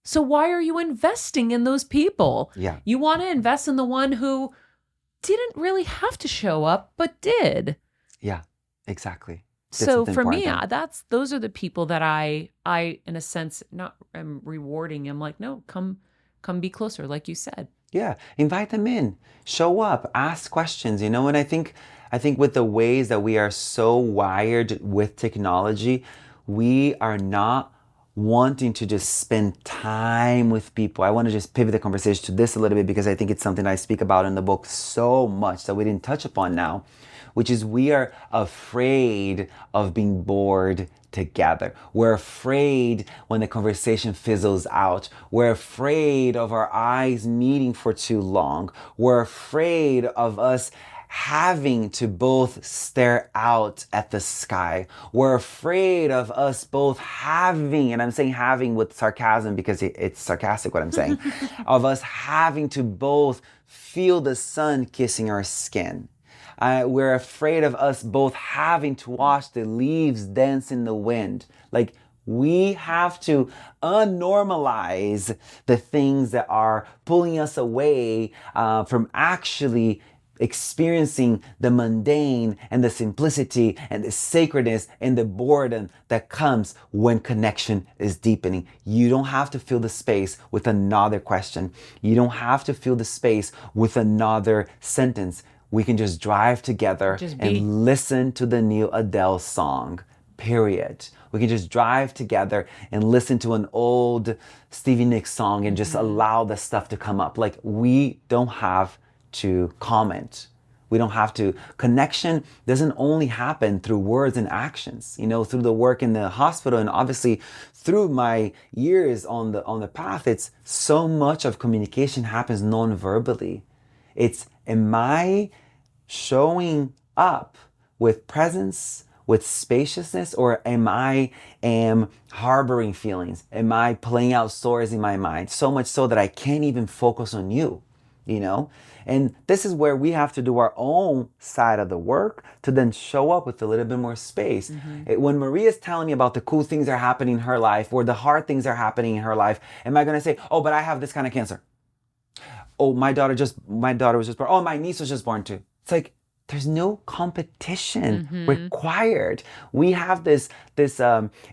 So why are you investing in those people? Yeah. You want to invest in the one who didn't really have to show up, but did. Yeah, exactly. So for me, those are the people that I in a sense, not am rewarding. I'm like, no, come be closer, like you said. Yeah, invite them in. Show up, ask questions, and I think with the ways that we are so wired with technology, we are not wanting to just spend time with people. I want to just pivot the conversation to this a little bit because I think it's something I speak about in the book so much that we didn't touch upon now, which is we are afraid of being bored together. We're afraid when the conversation fizzles out. We're afraid of our eyes meeting for too long. We're afraid of us having to both stare out at the sky. We're afraid of us both having, and I'm saying having with sarcasm because it's sarcastic what I'm saying, of us having to both feel the sun kissing our skin. We're afraid of us both having to watch the leaves dance in the wind. Like, we have to unnormalize the things that are pulling us away from actually experiencing the mundane and the simplicity and the sacredness and the boredom that comes when connection is deepening. You don't have to fill the space with another question. You don't have to fill the space with another sentence. We can just drive together Just be. and listen to the new Adele song, period. We can just drive together and listen to an old Stevie Nicks song and just allow the stuff to come up. Like, we don't have to comment. We don't have to. Connection doesn't only happen through words and actions, through the work in the hospital and obviously through my years on the path. It's so much of communication happens non-verbally. It's, am I showing up with presence, with spaciousness, or am harboring feelings? Am I playing out stories in my mind so much so that I can't even focus on you? And this is where we have to do our own side of the work to then show up with a little bit more space. When Maria's telling me about the cool things that are happening in her life or the hard things that are happening in her life, am I going to say, oh, but I have this kind of cancer? Oh, my daughter was just born. Oh, my niece was just born too. It's like, there's no competition required. We have this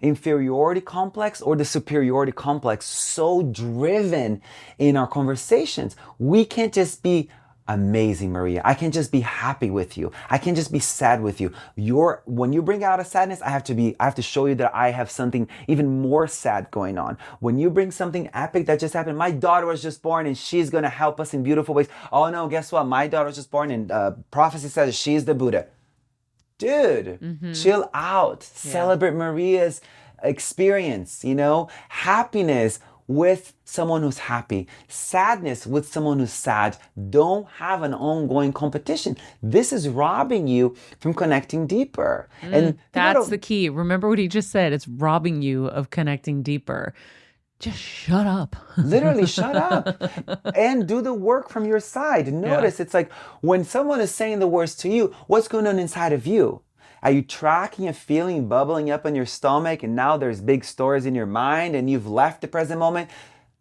inferiority complex or the superiority complex so driven in our conversations. We can't just be amazing, Maria. I can't just be happy with you. I can't just be sad with you. When you bring out a sadness, I have to show you that I have something even more sad going on. When you bring something epic that just happened, my daughter was just born and she's going to help us in beautiful ways. Oh no, guess what? My daughter was just born and prophecy says she's the Buddha. Dude, chill out. Yeah. Celebrate Maria's experience, happiness with someone who's happy, sadness with someone who's sad. Don't have an ongoing competition. This is robbing you from connecting deeper. And That's the key. Remember what he just said. It's robbing you of connecting deeper. Just shut up. Literally shut up and do the work from your side. Notice It's like when someone is saying the words to you, what's going on inside of you? Are you tracking a feeling bubbling up in your stomach and now there's big stories in your mind and you've left the present moment?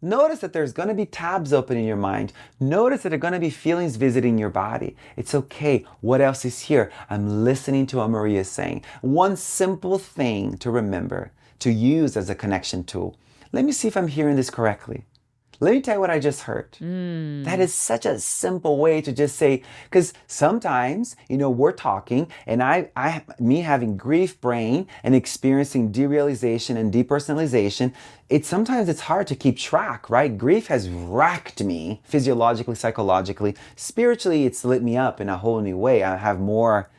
Notice that there's going to be tabs open in your mind. Notice that there are going to be feelings visiting your body. It's okay. What else is here? I'm listening to what Maria is saying. One simple thing to remember, to use as a connection tool. Let me see if I'm hearing this correctly. Let me tell you what I just heard. That is such a simple way to just say, because sometimes, we're talking and me having grief brain and experiencing derealization and depersonalization, sometimes it's hard to keep track, right? Grief has racked me physiologically, psychologically, spiritually, it's lit me up in a whole new way. I have more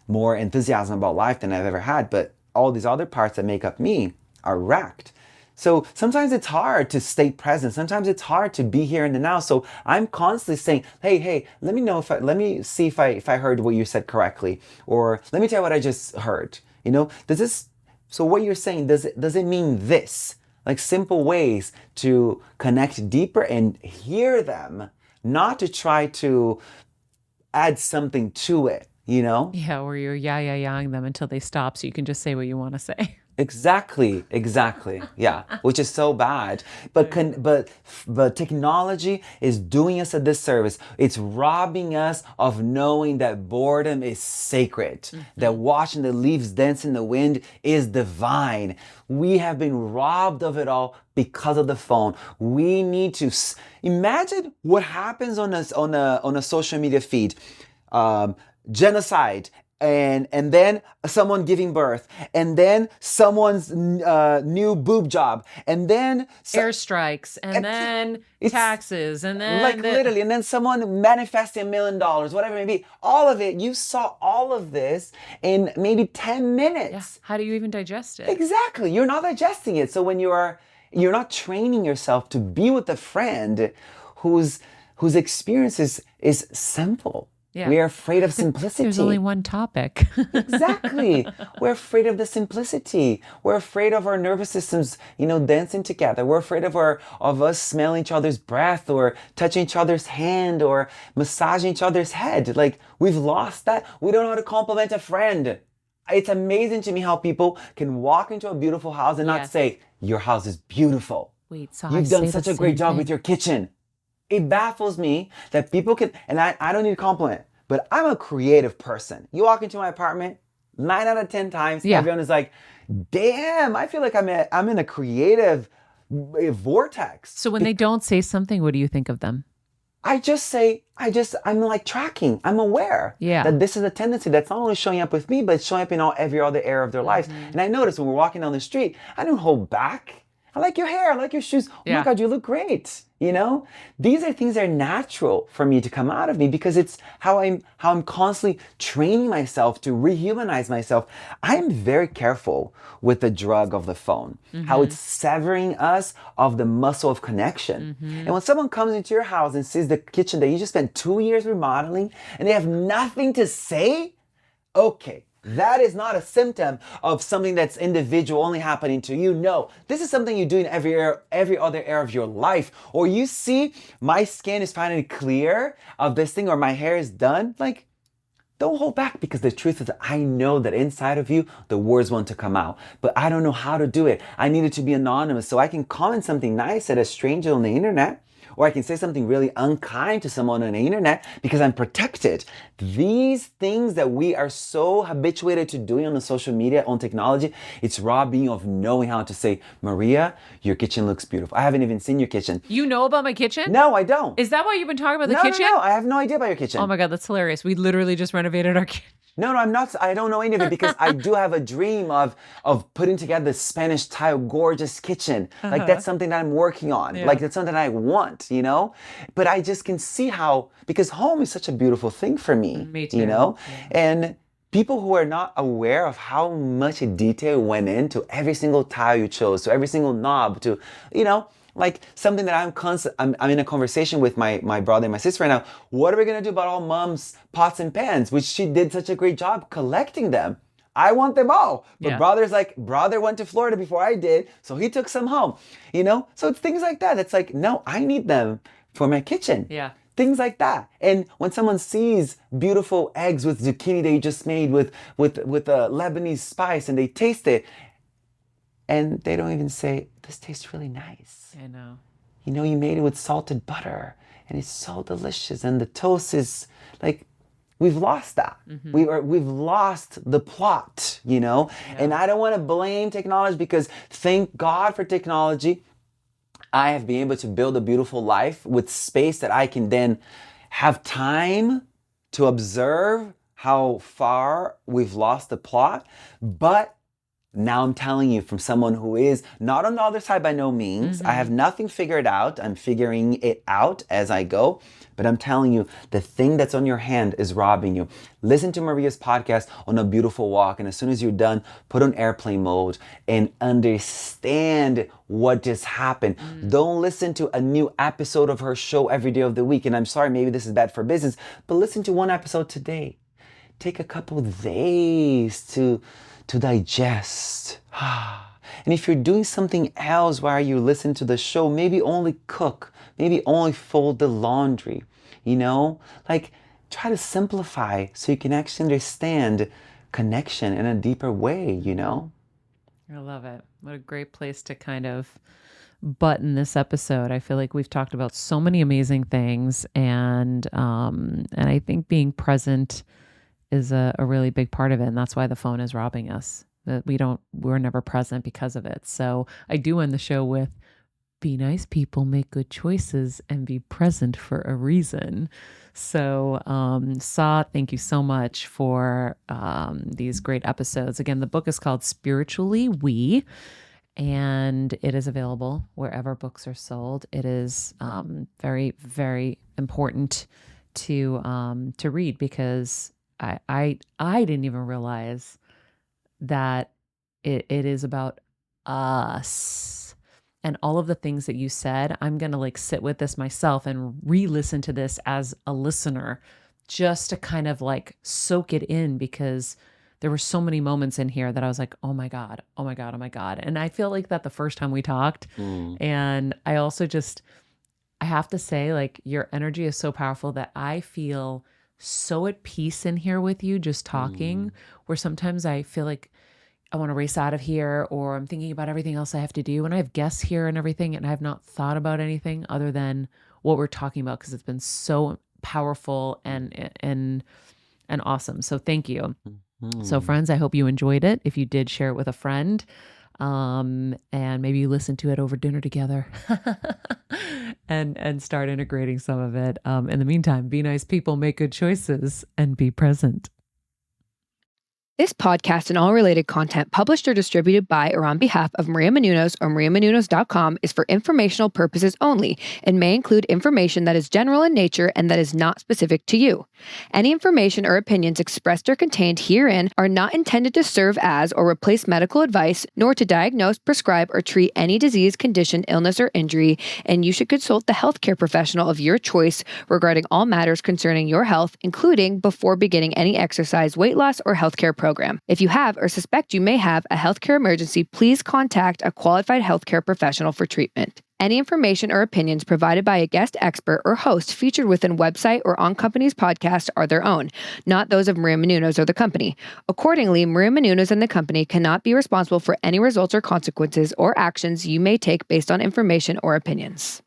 enthusiasm about life than I've ever had, but all these other parts that make up me are racked. So sometimes it's hard to stay present. Sometimes it's hard to be here in the now. So I'm constantly saying, hey, let me see if I heard what you said correctly, or let me tell you what I just heard. So what you're saying, does it mean this? Like simple ways to connect deeper and hear them, not to try to add something to it, Yeah, where you're yeah-ing them until they stop so you can just say what you want to say. Exactly. Yeah, which is so bad. But technology is doing us a disservice. It's robbing us of knowing that boredom is sacred, that watching the leaves dance in the wind is divine. We have been robbed of it all because of the phone. We need to imagine what happens on a social media feed. Genocide, and then someone giving birth, and then someone's new boob job, and then Airstrikes, and then it's taxes, and like then literally, and then someone manifesting $1 million, whatever it may be. All of it, you saw all of this in maybe 10 minutes. how do you even digest it? Exactly. You're not digesting it. So when you're not training yourself to be with a friend whose experience is simple. Yeah. We are afraid of simplicity. There's only one topic. Exactly. We're afraid of the simplicity. We're afraid of our nervous systems, dancing together. We're afraid of us smelling each other's breath or touching each other's hand or massaging each other's head. Like, we've lost that. We don't know how to compliment a friend. It's amazing to me how people can walk into a beautiful house and not say, "Your house is beautiful. Wait, so You've done such a great job with your kitchen." It baffles me that people can, and I don't need a compliment, but I'm a creative person. You walk into my apartment, 9 out of 10 times, everyone is like, "Damn, I feel like I'm in a creative vortex." So when they don't say something, what do you think of them? I'm like tracking. I'm aware that this is a tendency that's not only showing up with me, but it's showing up in every other area of their lives. And I notice when we're walking down the street, I don't hold back. I like your hair. I like your shoes. Oh my God, you look great. These are things that are natural for me to come out of me because it's how I'm constantly training myself to rehumanize myself. I'm very careful with the drug of the phone, how it's severing us of the muscle of connection. And when someone comes into your house and sees the kitchen that you just spent 2 years remodeling and they have nothing to say, okay. That is not a symptom of something that's individual, only happening to you. No, this is something you do in every other area of your life. Or you see, my skin is finally clear of this thing, or my hair is done. Like, don't hold back, because the truth is, I know that inside of you, the words want to come out, but I don't know how to do it. I need it to be anonymous, so I can comment something nice at a stranger on the internet, or I can say something really unkind to someone on the internet because I'm protected. These things that we are so habituated to doing on the social media, on technology, it's robbing you of knowing how to say, "Maria, your kitchen looks beautiful." I haven't even seen your kitchen. You know about my kitchen? No, I don't. Is that why you've been talking about the kitchen? No, I have no idea about your kitchen. Oh my God, that's hilarious. We literally just renovated our kitchen. No, I'm not. I don't know any of it because I do have a dream of putting together the Spanish tile gorgeous kitchen. Like, that's something that I'm working on. Like, that's something I want, But I just can see how, because home is such a beautiful thing for me. Me too. And people who are not aware of how much detail went into every single tile you chose, to every single knob, to, like something that I'm in a conversation with my brother and my sister right now. What are we gonna do about all mom's pots and pans, which she did such a great job collecting them? I want them all. But brother went to Florida before I did, so he took some home. So it's things like that. It's like, no, I need them for my kitchen. Yeah. Things like that. And when someone sees beautiful eggs with zucchini that you just made with a Lebanese spice, and they taste it, and they don't even say, "This tastes really nice." I know. You made it with salted butter, and it's so delicious, and the toast is like, we've lost that. We've lost the plot, And I don't want to blame technology, because thank God for technology. I have been able to build a beautiful life with space that I can then have time to observe how far we've lost the plot. But now I'm telling you, from someone who is not on the other side by no means. I have nothing figured out. I'm figuring it out as I go. But I'm telling you, the thing that's on your hand is robbing you. Listen to Maria's podcast on a beautiful walk. And as soon as you're done, put on airplane mode and understand what just happened. Don't listen to a new episode of her show every day of the week. And I'm sorry, maybe this is bad for business, but listen to one episode today. Take a couple of days to digest. And if you're doing something else while you listen to the show, maybe only cook, maybe only fold the laundry, like, try to simplify so you can actually understand connection in a deeper way, I love it. What a great place to kind of button this episode. I feel like we've talked about so many amazing things, and I think being present is a really big part of it, and that's why the phone is robbing us. That we're never present because of it. So I do end the show with be nice people, make good choices, and be present for a reason. So, Sah, thank you so much for these great episodes. Again, the book is called Spiritually We, and it is available wherever books are sold. It is very, very important to read because I didn't even realize that it is about us and all of the things that you said. I'm going to like sit with this myself and re-listen to this as a listener just to kind of like soak it in, because there were so many moments in here that I was like, oh my God, oh my God, oh my God. And I feel like that the first time we talked. And I also I have to say, like, your energy is so powerful that I feel so at peace in here with you just talking, where sometimes I feel like I want to race out of here, or I'm thinking about everything else I have to do. And I have guests here and everything, and I have not thought about anything other than what we're talking about, because it's been so powerful and awesome. So thank you. So friends, I hope you enjoyed it. If you did, share it with a friend. And maybe you listen to it over dinner together and start integrating some of it. In the meantime, be nice people, make good choices, and be present. This podcast and all related content published or distributed by or on behalf of Maria Menounos or mariamenounos.com is for informational purposes only and may include information that is general in nature and that is not specific to you. Any information or opinions expressed or contained herein are not intended to serve as or replace medical advice, nor to diagnose, prescribe, or treat any disease, condition, illness, or injury, and you should consult the healthcare professional of your choice regarding all matters concerning your health, including before beginning any exercise, weight loss, or healthcare program. If you have or suspect you may have a healthcare emergency, please contact a qualified healthcare professional for treatment. Any information or opinions provided by a guest expert or host featured within website or on company's podcast are their own, not those of Maria Menounos or the company. Accordingly, Maria Menounos and the company cannot be responsible for any results or consequences or actions you may take based on information or opinions.